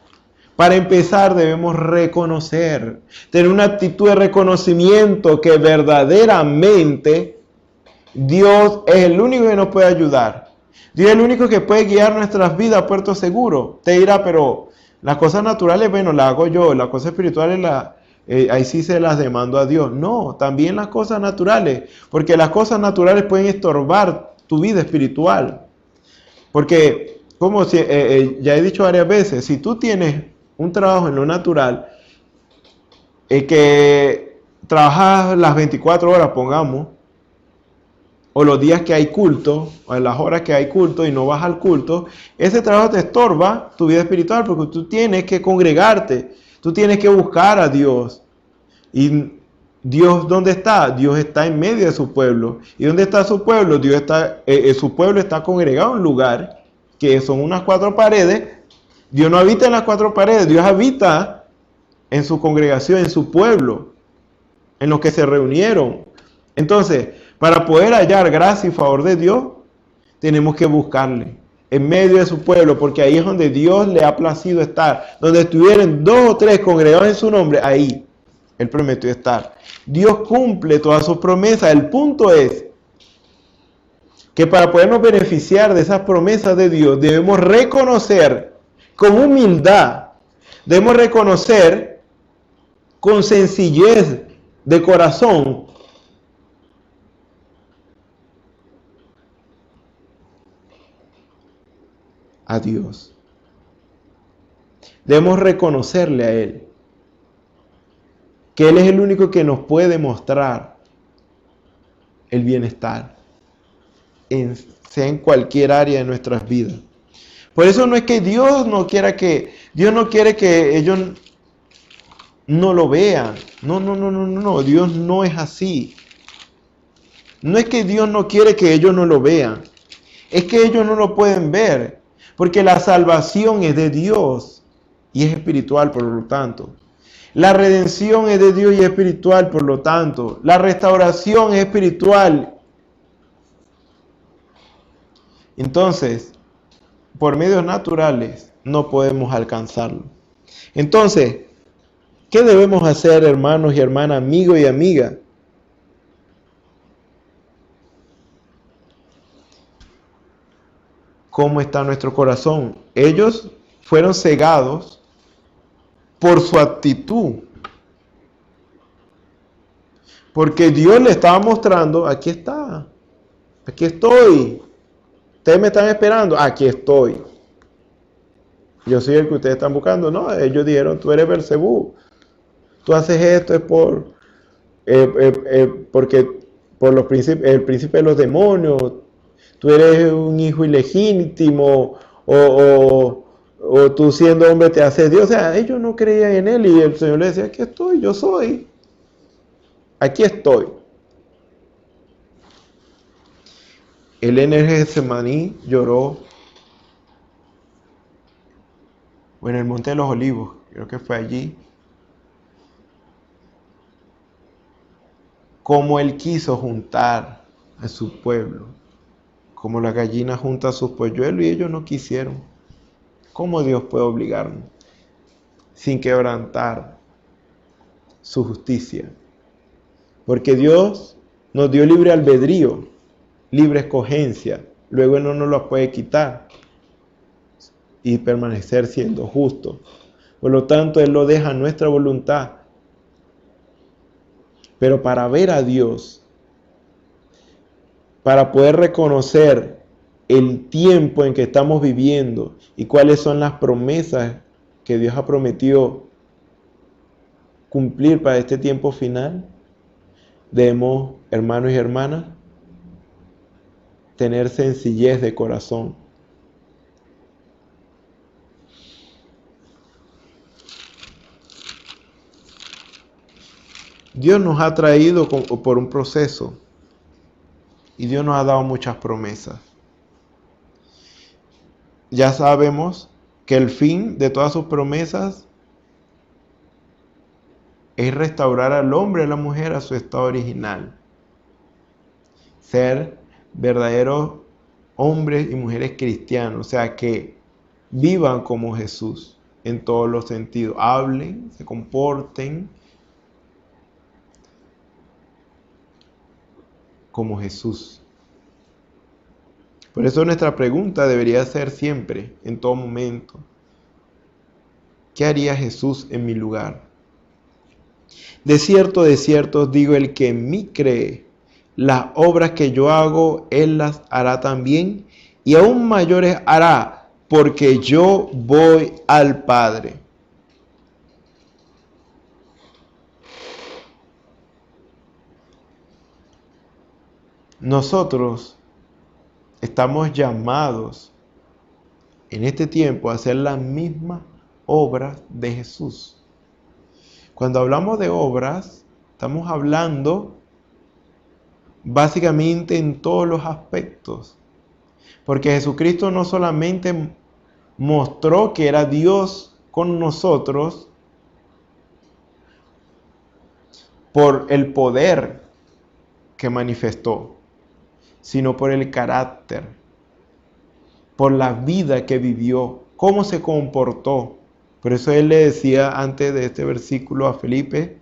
Para empezar debemos reconocer, tener una actitud de reconocimiento que verdaderamente Dios es el único que nos puede ayudar. Dios es el único que puede guiar nuestras vidas a puerto seguro. Te dirá, pero las cosas naturales, bueno, las hago yo. Las cosas espirituales, ahí sí se las demando a Dios. No, también las cosas naturales. Porque las cosas naturales pueden estorbar tu vida espiritual. Porque, como ya he dicho varias veces, si tú tienes un trabajo en lo natural, que trabajas las 24 horas, pongamos, o los días que hay culto, o en las horas que hay culto y no vas al culto, ese trabajo te estorba tu vida espiritual porque tú tienes que congregarte, tú tienes que buscar a Dios. ¿Y Dios dónde está? Dios está en medio de su pueblo. ¿Y dónde está su pueblo? Su pueblo está congregado en un lugar que son unas 4 paredes. Dios no habita en las 4 paredes, Dios habita en su congregación, en su pueblo, en los que se reunieron. Entonces, para poder hallar gracia y favor de Dios, tenemos que buscarle en medio de su pueblo, porque ahí es donde Dios le ha placido estar. Donde estuvieran 2 o 3 congregados en su nombre, ahí Él prometió estar. Dios cumple todas sus promesas. El punto es, que para podernos beneficiar de esas promesas de Dios debemos reconocer con humildad, debemos reconocer con sencillez de corazón a Dios. Debemos reconocerle a Él, que Él es el único que nos puede mostrar el bienestar, sea en cualquier área de nuestras vidas. Por eso no es que Dios no quiere que ellos no lo vean. No, Dios no es así. No es que Dios no quiere que ellos no lo vean, es que ellos no lo pueden ver, porque la salvación es de Dios y es espiritual, por lo tanto. La redención es de Dios y es espiritual, por lo tanto. La restauración es espiritual. Entonces, por medios naturales no podemos alcanzarlo. Entonces, ¿qué debemos hacer, hermanos y hermanas, amigos y amigas? ¿Cómo está nuestro corazón? Ellos fueron cegados por su actitud. Porque Dios le estaba mostrando, aquí está, aquí estoy. Ustedes me están esperando, aquí estoy. Yo soy el que ustedes están buscando. No, ellos dijeron, tú eres Beelzebú. Tú haces esto es porque por el príncipe de los demonios. Tú eres un hijo ilegítimo o tú siendo hombre te haces Dios. O sea, ellos no creían en Él y el Señor les decía, aquí estoy, yo soy. Aquí estoy. Él en el Getsemaní lloró. O en el Monte de los Olivos, creo que fue allí. Como Él quiso juntar a su pueblo. Como la gallina junta a sus polluelos y ellos no quisieron. ¿Cómo Dios puede obligarnos? Sin quebrantar su justicia. Porque Dios nos dio libre albedrío, libre escogencia. Luego Él no nos lo puede quitar y permanecer siendo justo. Por lo tanto, Él lo deja a nuestra voluntad. Pero para ver a Dios, para poder reconocer el tiempo en que estamos viviendo y cuáles son las promesas que Dios ha prometido cumplir para este tiempo final, debemos, hermanos y hermanas, tener sencillez de corazón. Dios nos ha traído por un proceso y Dios nos ha dado muchas promesas. Ya sabemos que el fin de todas sus promesas es restaurar al hombre y a la mujer a su estado original. Ser verdaderos hombres y mujeres cristianos, o sea, que vivan como Jesús en todos los sentidos. Hablen, se comporten como Jesús. Por eso nuestra pregunta debería ser siempre, en todo momento, ¿qué haría Jesús en mi lugar? De cierto os digo, el que en mí cree, las obras que yo hago, Él las hará también, y aún mayores hará, porque yo voy al Padre. Nosotros estamos llamados en este tiempo a hacer las mismas obras de Jesús. Cuando hablamos de obras, estamos hablando básicamente en todos los aspectos. Porque Jesucristo no solamente mostró que era Dios con nosotros por el poder que manifestó, sino por el carácter, por la vida que vivió, cómo se comportó. Por eso Él le decía antes de este versículo a Felipe,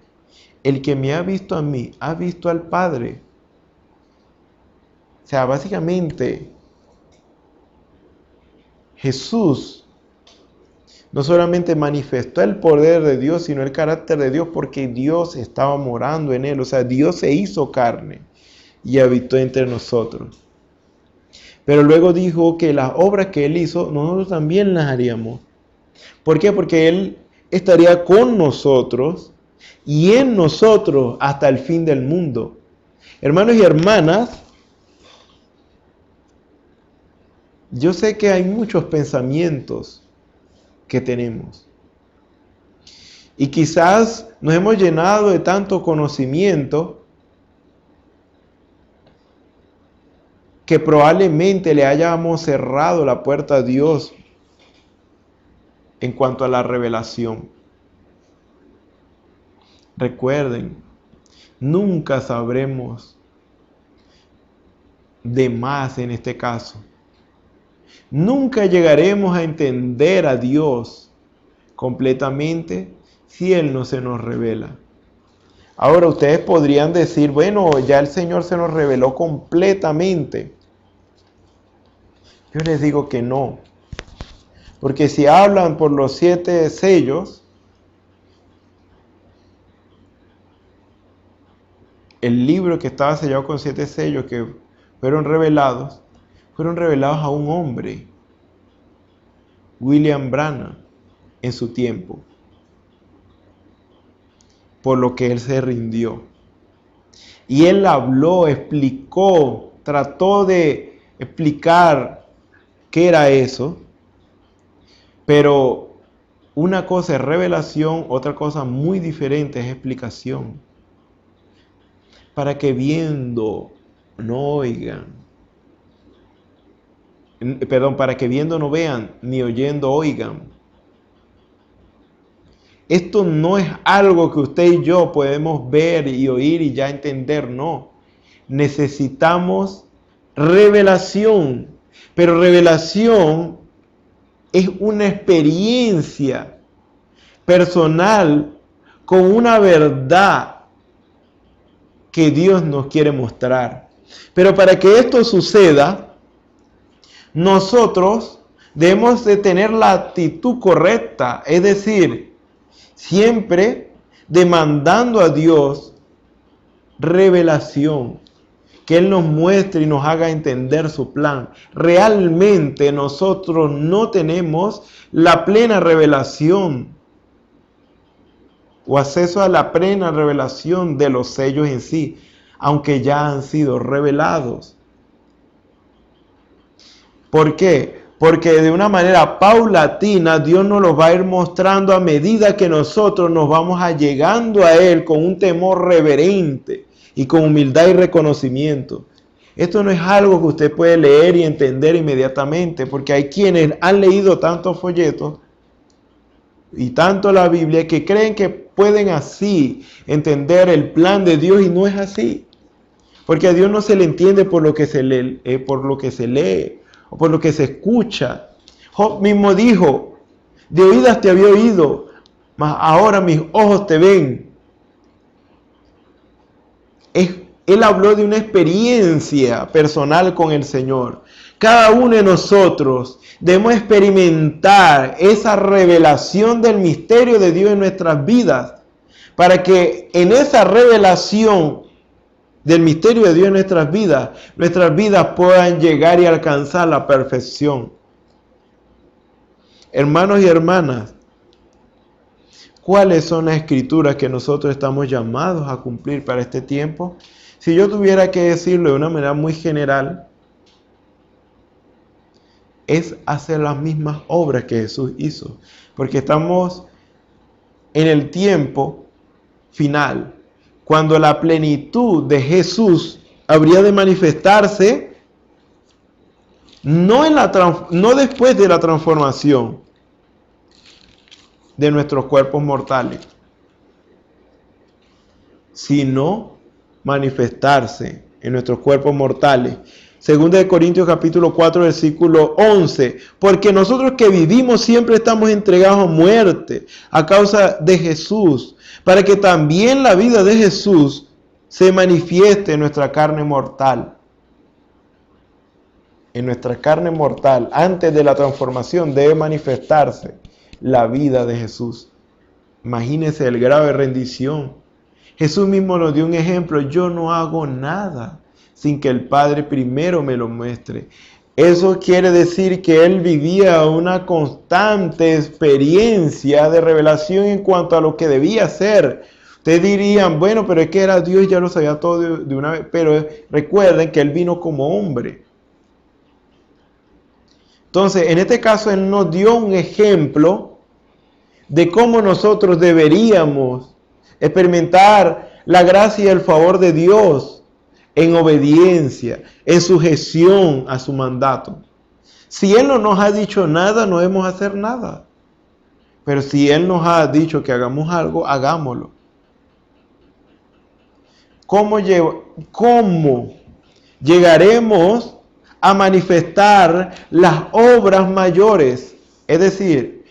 el que me ha visto a mí, ha visto al Padre. O sea, básicamente, Jesús no solamente manifestó el poder de Dios, sino el carácter de Dios, porque Dios estaba morando en él. O sea, Dios se hizo carne y habitó entre nosotros. Pero luego dijo que las obras que Él hizo, nosotros también las haríamos. ¿Por qué? Porque Él estaría con nosotros y en nosotros hasta el fin del mundo. Hermanos y hermanas, yo sé que hay muchos pensamientos que tenemos. Y quizás nos hemos llenado de tanto conocimiento que probablemente le hayamos cerrado la puerta a Dios en cuanto a la revelación. Recuerden, nunca sabremos de más en este caso. Nunca llegaremos a entender a Dios completamente si Él no se nos revela. Ahora ustedes podrían decir, bueno, ya el Señor se nos reveló completamente. Yo les digo que no. Porque si hablan por los 7 sellos, el libro que estaba sellado con 7 sellos que fueron revelados a un hombre, William Branham, en su tiempo, por lo que él se rindió. Y él habló, explicó, trató de explicar qué era eso, pero una cosa es revelación, otra cosa muy diferente es explicación. Para que viendo no oigan, para que viendo no vean, ni oyendo oigan. Esto no es algo que usted y yo podemos ver y oír y ya entender, no. Necesitamos revelación, pero revelación es una experiencia personal con una verdad que Dios nos quiere mostrar. Pero para que esto suceda, nosotros debemos de tener la actitud correcta, es decir, siempre demandando a Dios revelación, que Él nos muestre y nos haga entender su plan. Realmente nosotros no tenemos la plena revelación o acceso a la plena revelación de los sellos en sí, aunque ya han sido revelados. ¿Por qué? Porque de una manera paulatina Dios nos los va a ir mostrando a medida que nosotros nos vamos allegando a Él con un temor reverente y con humildad y reconocimiento. Esto no es algo que usted puede leer y entender inmediatamente, porque hay quienes han leído tantos folletos y tanto la Biblia que creen que pueden así entender el plan de Dios, y no es así. Porque a Dios no se le entiende por lo que se lee, o por lo que se escucha. Job mismo dijo, de oídas te había oído, mas ahora mis ojos te ven. Él habló de una experiencia personal con el Señor. Cada uno de nosotros debemos experimentar esa revelación del misterio de Dios en nuestras vidas, para que en esa revelación del misterio de Dios en nuestras vidas puedan llegar y alcanzar la perfección. Hermanos y hermanas, ¿cuáles son las escrituras que nosotros estamos llamados a cumplir para este tiempo? Si yo tuviera que decirlo de una manera muy general, es hacer las mismas obras que Jesús hizo, porque estamos en el tiempo final, cuando la plenitud de Jesús habría de manifestarse no después de la transformación de nuestros cuerpos mortales, sino manifestarse en nuestros cuerpos mortales. Segunda de Corintios capítulo 4 versículo 11, porque nosotros que vivimos siempre estamos entregados a muerte a causa de Jesús, para que también la vida de Jesús se manifieste en nuestra carne mortal. en nuestra carne mortal, antes de la transformación, debe manifestarse la vida de Jesús. Imagínense el grado de rendición. Jesús mismo nos dio un ejemplo: yo no hago nada sin que el Padre primero me lo muestre. Eso quiere decir que Él vivía una constante experiencia de revelación en cuanto a lo que debía hacer. Ustedes dirían, bueno, pero es que era Dios y ya lo sabía todo de una vez. Pero recuerden que Él vino como hombre. Entonces, en este caso, Él nos dio un ejemplo de cómo nosotros deberíamos experimentar la gracia y el favor de Dios en obediencia, en sujeción a su mandato. Si Él no nos ha dicho nada, no debemos hacer nada. Pero si Él nos ha dicho que hagamos algo, hagámoslo. ¿Cómo llegaremos a manifestar las obras mayores? Es decir,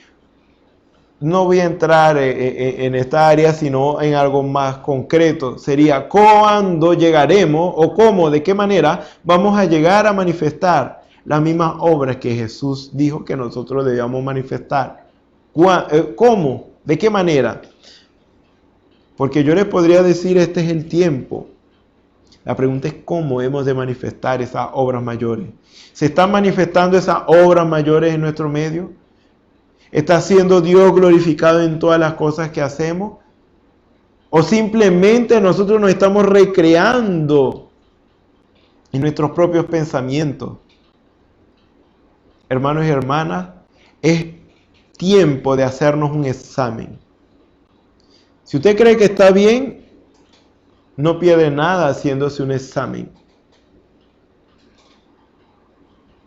no voy a entrar en esta área, sino en algo más concreto. Sería cuándo llegaremos o cómo, de qué manera vamos a llegar a manifestar las mismas obras que Jesús dijo que nosotros debíamos manifestar. ¿Cómo? ¿De qué manera? Porque yo les podría decir, este es el tiempo. La pregunta es cómo hemos de manifestar esas obras mayores. ¿Se están manifestando esas obras mayores en nuestro medio? ¿Está siendo Dios glorificado en todas las cosas que hacemos? ¿O simplemente nosotros nos estamos recreando en nuestros propios pensamientos? Hermanos y hermanas, es tiempo de hacernos un examen. Si usted cree que está bien, no pierde nada haciéndose un examen.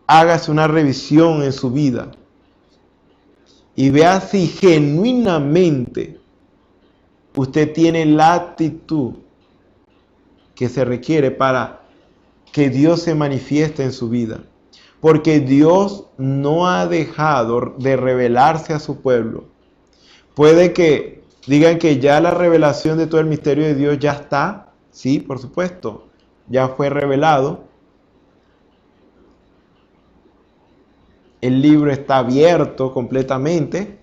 Hágase una revisión en su vida y vea si genuinamente usted tiene la actitud que se requiere para que Dios se manifieste en su vida. Porque Dios no ha dejado de revelarse a su pueblo. Puede que digan que ya la revelación de todo el misterio de Dios ya está. Sí, por supuesto, ya fue revelado. El libro está abierto completamente,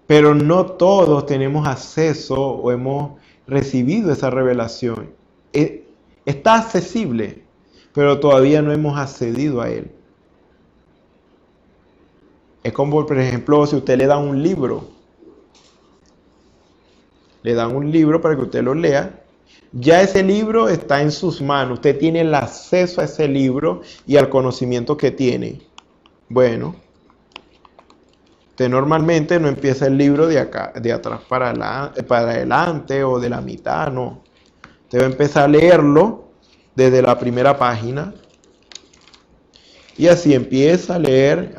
pero no todos tenemos acceso o hemos recibido esa revelación. Está accesible, pero todavía no hemos accedido a él. Es como, por ejemplo, si usted le da un libro, para que usted lo lea. Ya ese libro está en sus manos. Usted tiene el acceso a ese libro y al conocimiento que tiene. Bueno, usted normalmente no empieza el libro de atrás para adelante o de la mitad, no. Usted va a empezar a leerlo desde la primera página. Y así empieza a leer.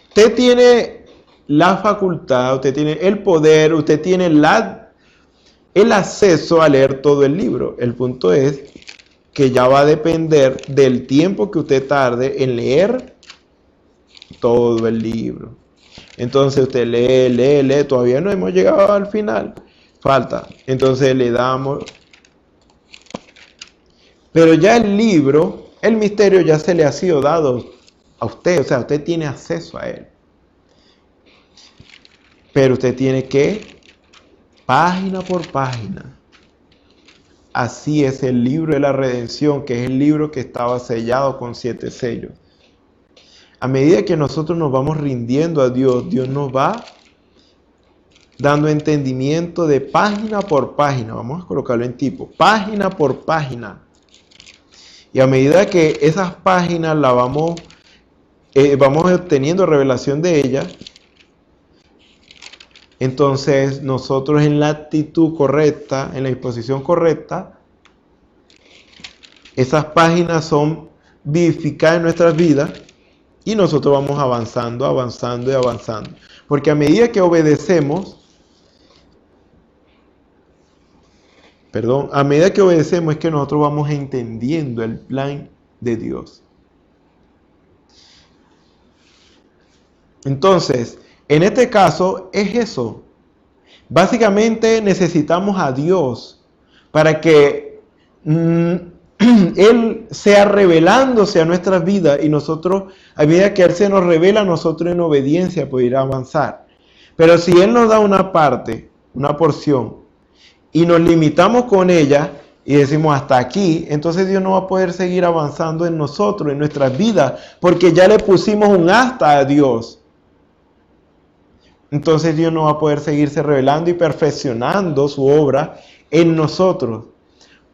Usted tiene la facultad, usted tiene el poder, usted tiene el acceso a leer todo el libro. El punto es que ya va a depender del tiempo que usted tarde en leer todo el libro. Entonces usted lee, todavía no hemos llegado al final. Falta. Entonces le damos. Pero ya el libro, el misterio ya se le ha sido dado a usted. O sea, usted tiene acceso a él. Pero usted tiene que, página por página. Así es el libro de la redención, que es el libro que estaba sellado con 7 sellos. A medida que nosotros nos vamos rindiendo a Dios, Dios nos va dando entendimiento de página por página. Vamos a colocarlo en tipo, página por página. Y a medida que esas páginas las vamos obteniendo revelación de ellas, entonces nosotros en la actitud correcta, en la disposición correcta, esas páginas son vivificadas en nuestras vidas y nosotros vamos avanzando. Porque a medida que obedecemos, es que nosotros vamos entendiendo el plan de Dios. Entonces, en este caso es eso. Básicamente necesitamos a Dios para que Él sea revelándose a nuestras vidas y nosotros, a medida que Él se nos revela, nosotros en obediencia poder avanzar. Pero si Él nos da una parte, una porción, y nos limitamos con ella y decimos hasta aquí, entonces Dios no va a poder seguir avanzando en nosotros, en nuestras vidas, porque ya le pusimos un hasta a Dios. Entonces Dios no va a poder seguirse revelando y perfeccionando su obra en nosotros.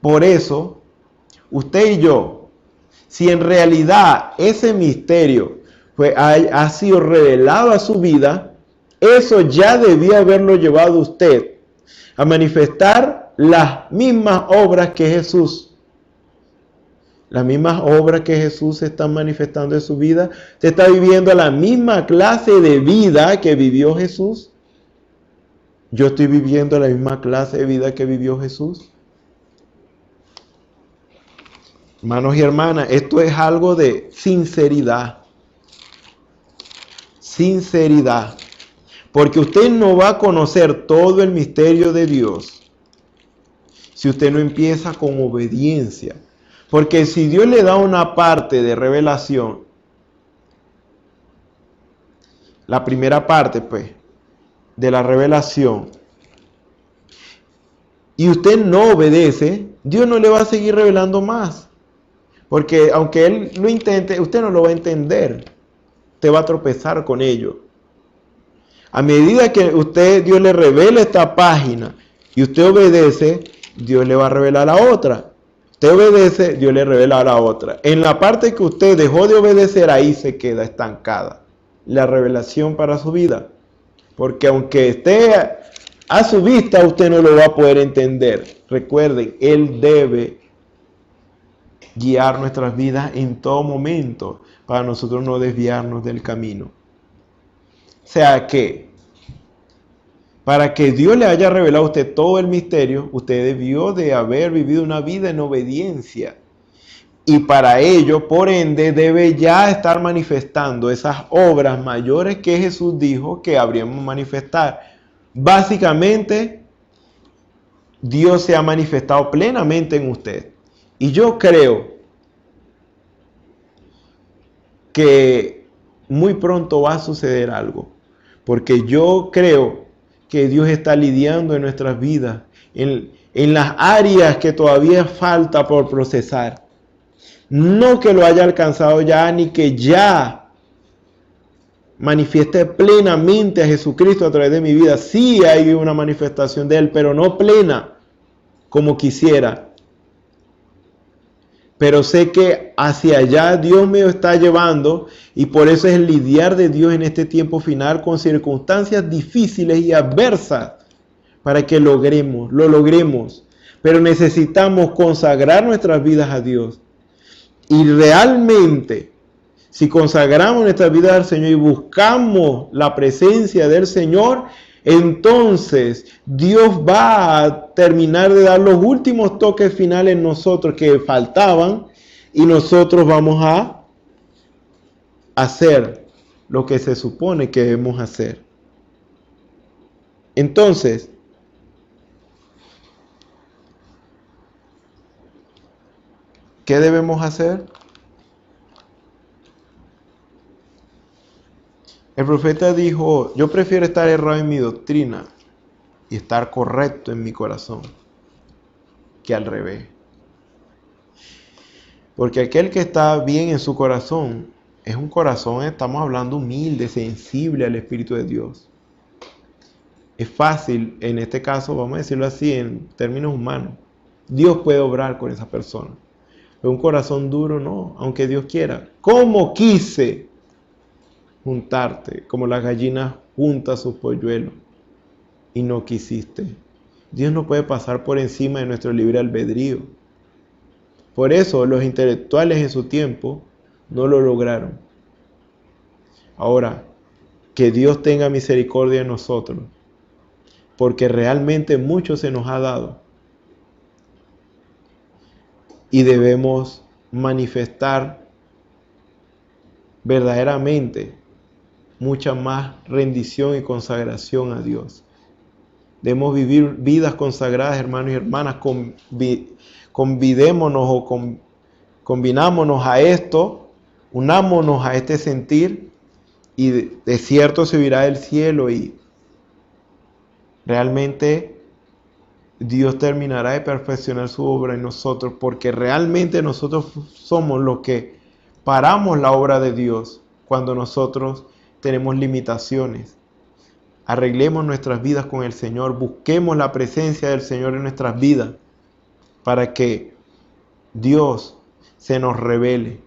Por eso, usted y yo, si en realidad ese misterio ha sido revelado a su vida, eso ya debía haberlo llevado usted a manifestar las mismas obras que Jesús. Las mismas obras que Jesús está manifestando en su vida. ¿Usted está viviendo la misma clase de vida que vivió Jesús? Yo estoy viviendo la misma clase de vida que vivió Jesús. Hermanos y hermanas, esto es algo de sinceridad. Sinceridad. Porque usted no va a conocer todo el misterio de Dios si usted no empieza con obediencia. Porque si Dios le da una parte de revelación, la primera parte, pues, de la revelación, y usted no obedece, Dios no le va a seguir revelando más. Porque aunque Él lo intente, usted no lo va a entender. Usted va a tropezar con ello. A medida que Dios le revela esta página y usted obedece, Dios le va a revelar la otra. Usted obedece, Dios le revela la otra. En la parte que usted dejó de obedecer, ahí se queda estancada la revelación para su vida. Porque aunque esté a su vista, usted no lo va a poder entender. Recuerden, Él debe guiar nuestras vidas en todo momento para nosotros no desviarnos del camino. O sea que, para que Dios le haya revelado a usted todo el misterio, usted debió de haber vivido una vida en obediencia. Y para ello, por ende, debe ya estar manifestando esas obras mayores que Jesús dijo que habríamos manifestar. Básicamente, Dios se ha manifestado plenamente en usted. Y yo creo que muy pronto va a suceder algo. Porque yo creo que Dios está lidiando en nuestras vidas, en las áreas que todavía falta por procesar. No que lo haya alcanzado ya, ni que ya manifieste plenamente a Jesucristo a través de mi vida. Sí hay una manifestación de Él, pero no plena como quisiera. Pero sé que hacia allá Dios me está llevando y por eso es el lidiar de Dios en este tiempo final con circunstancias difíciles y adversas para que lo logremos. Pero necesitamos consagrar nuestras vidas a Dios. Y realmente, si consagramos nuestras vidas al Señor y buscamos la presencia del Señor, entonces Dios va a terminar de dar los últimos toques finales en nosotros que faltaban y nosotros vamos a hacer lo que se supone que debemos hacer. Entonces, ¿qué debemos hacer? El profeta dijo, yo prefiero estar errado en mi doctrina y estar correcto en mi corazón que al revés. Porque aquel que está bien en su corazón, es un corazón, estamos hablando humilde, sensible al Espíritu de Dios. Es fácil, en este caso, vamos a decirlo así, en términos humanos. Dios puede obrar con esa persona. Pero un corazón duro no, aunque Dios quiera. ¿Cómo quise juntarte como la gallina junta sus polluelos y no quisiste? Dios no puede pasar por encima de nuestro libre albedrío. Por eso los intelectuales en su tiempo no lo lograron. Ahora, que Dios tenga misericordia de nosotros, porque realmente mucho se nos ha dado y debemos manifestar verdaderamente mucha más rendición y consagración a Dios. Debemos vivir vidas consagradas, hermanos y hermanas. Convidémonos o combinámonos a esto, unámonos a este sentir, y de cierto se oirá del cielo y realmente Dios terminará de perfeccionar su obra en nosotros, porque realmente nosotros somos los que paramos la obra de Dios cuando nosotros tenemos limitaciones. Arreglemos nuestras vidas con el Señor, busquemos la presencia del Señor en nuestras vidas para que Dios se nos revele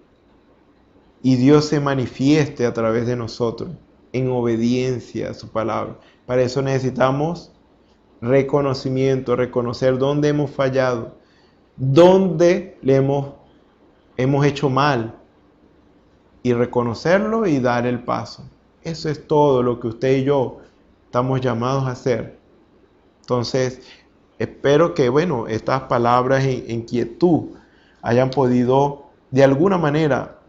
y Dios se manifieste a través de nosotros en obediencia a su palabra. Para eso necesitamos reconocimiento, reconocer dónde hemos fallado, dónde le hemos hecho mal, y reconocerlo y dar el paso. Eso es todo lo que usted y yo estamos llamados a hacer. Entonces, espero que, estas palabras en quietud hayan podido de alguna manera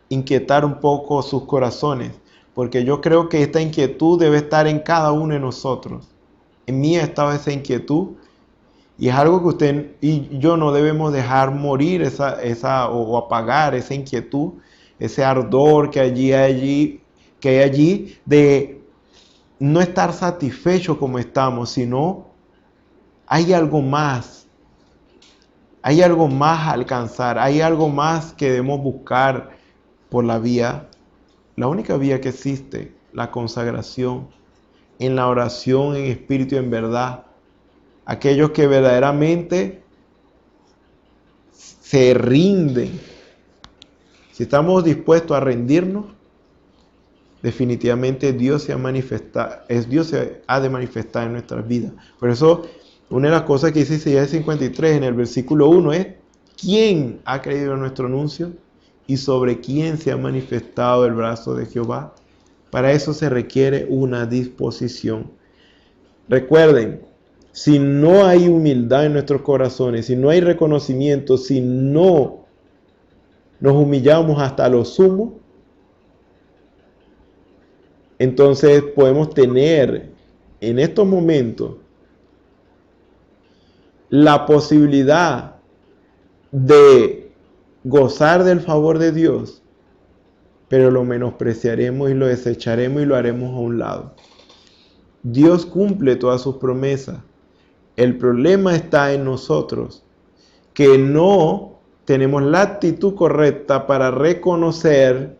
inquietar un poco sus corazones, porque yo creo que esta inquietud debe estar en cada uno de nosotros. En mí ha estado esa inquietud, y es algo que usted y yo no debemos dejar morir o apagar esa inquietud, ese ardor que hay allí de no estar satisfecho como estamos, sino hay algo más. Hay algo más a alcanzar, hay algo más que debemos buscar por la única vía que existe, la consagración, en la oración, en espíritu y en verdad. Aquellos que verdaderamente se rinden. Si estamos dispuestos a rendirnos, definitivamente Dios se ha de manifestar en nuestras vidas. Por eso, una de las cosas que dice Isaías 53 en el versículo 1 es: ¿quién ha creído en nuestro anuncio? ¿Y sobre quién se ha manifestado el brazo de Jehová? Para eso se requiere una disposición. Recuerden, si no hay humildad en nuestros corazones, si no hay reconocimiento, si no nos humillamos hasta lo sumo, entonces podemos tener en estos momentos la posibilidad de gozar del favor de Dios, pero lo menospreciaremos y lo desecharemos y lo haremos a un lado. Dios cumple todas sus promesas. El problema está en nosotros, que no tenemos la actitud correcta para reconocer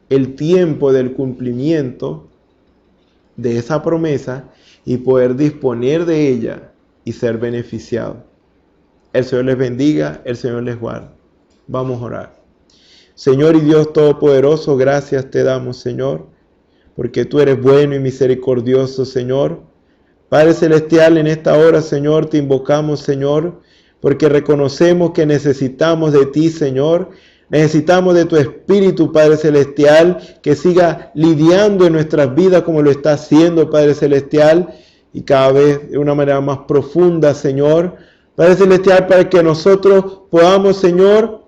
el tiempo del cumplimiento de esa promesa y poder disponer de ella y ser beneficiados. El Señor les bendiga, el Señor les guarde. Vamos a orar. Señor y Dios Todopoderoso, gracias te damos, Señor, porque tú eres bueno y misericordioso, Señor. Padre Celestial, en esta hora, Señor, te invocamos, Señor, porque reconocemos que necesitamos de ti, Señor. Necesitamos de tu Espíritu, Padre Celestial, que siga lidiando en nuestras vidas como lo está haciendo, Padre Celestial, y cada vez de una manera más profunda, Señor. Padre Celestial, para que nosotros podamos, Señor,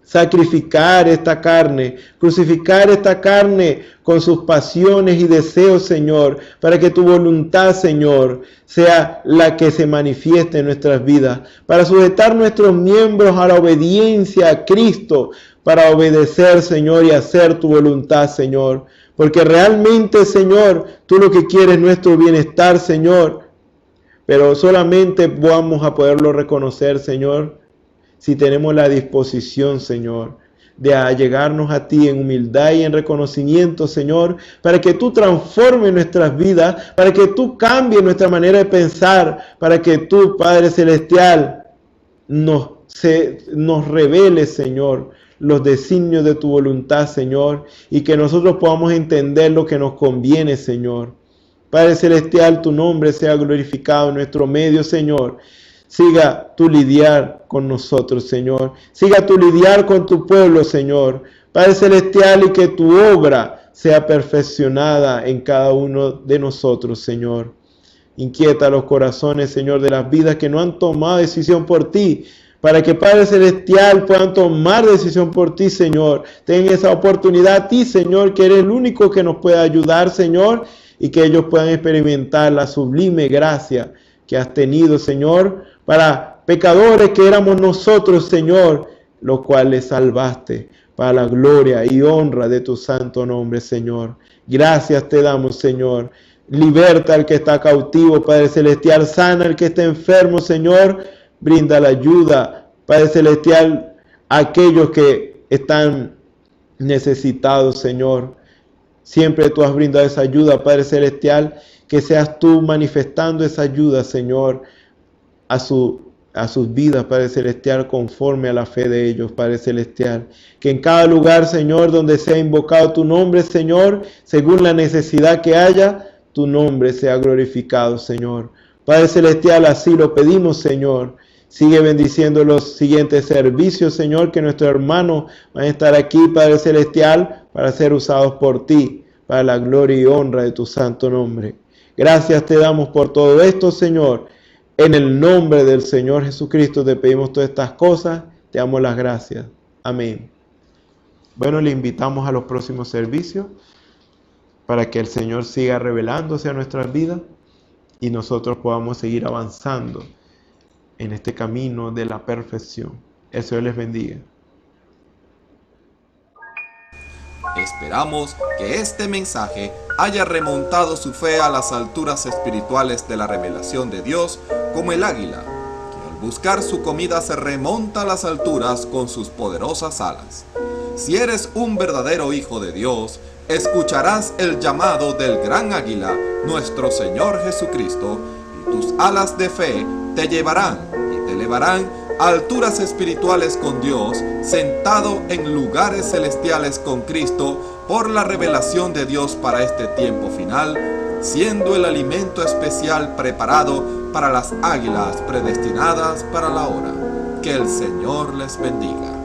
sacrificar esta carne, crucificar esta carne con sus pasiones y deseos, Señor, para que tu voluntad, Señor, sea la que se manifieste en nuestras vidas, para sujetar nuestros miembros a la obediencia a Cristo, para obedecer, Señor, y hacer tu voluntad, Señor, porque realmente, Señor, tú lo que quieres es nuestro bienestar, Señor, pero solamente vamos a poderlo reconocer, Señor, si tenemos la disposición, Señor, de allegarnos a ti en humildad y en reconocimiento, Señor, para que tú transformes nuestras vidas, para que tú cambies nuestra manera de pensar, para que tú, Padre Celestial, nos reveles, Señor, los designios de tu voluntad, Señor, y que nosotros podamos entender lo que nos conviene, Señor. Padre Celestial, tu nombre sea glorificado en nuestro medio, Señor. Siga tú lidiar con nosotros, Señor. Siga tú lidiar con tu pueblo, Señor. Padre Celestial, y que tu obra sea perfeccionada en cada uno de nosotros, Señor. Inquieta los corazones, Señor, de las vidas que no han tomado decisión por ti, para que, Padre Celestial, puedan tomar decisión por ti, Señor. Ten esa oportunidad a ti, Señor, que eres el único que nos puede ayudar, Señor, y que ellos puedan experimentar la sublime gracia que has tenido, Señor, para pecadores que éramos nosotros, Señor, los cuales salvaste para la gloria y honra de tu santo nombre, Señor. Gracias te damos, Señor. Liberta al que está cautivo, Padre Celestial. Sana al que está enfermo, Señor. Brinda la ayuda, Padre Celestial, a aquellos que están necesitados, Señor. Siempre tú has brindado esa ayuda, Padre Celestial. Que seas tú manifestando esa ayuda, Señor, a sus vidas, Padre Celestial, conforme a la fe de ellos, Padre Celestial. Que en cada lugar, Señor, donde sea invocado tu nombre, Señor, según la necesidad que haya, tu nombre sea glorificado, Señor. Padre Celestial, así lo pedimos, Señor. Sigue bendiciendo los siguientes servicios, Señor, que nuestros hermanos van a estar aquí, Padre Celestial, para ser usados por ti, para la gloria y honra de tu santo nombre. Gracias te damos por todo esto, Señor. En el nombre del Señor Jesucristo te pedimos todas estas cosas. Te damos las gracias. Amén. Bueno, le invitamos a los próximos servicios para que el Señor siga revelándose a nuestras vidas y nosotros podamos seguir avanzando en este camino de la perfección. El Señor les bendiga. Esperamos que este mensaje haya remontado su fe a las alturas espirituales de la revelación de Dios, como el águila, que al buscar su comida se remonta a las alturas con sus poderosas alas. Si eres un verdadero hijo de Dios, escucharás el llamado del gran águila, nuestro Señor Jesucristo, y tus alas de fe te llevarán y te elevarán a alturas espirituales con Dios, sentado en lugares celestiales con Cristo, por la revelación de Dios para este tiempo final, siendo el alimento especial preparado para las águilas predestinadas para la hora. Que el Señor les bendiga.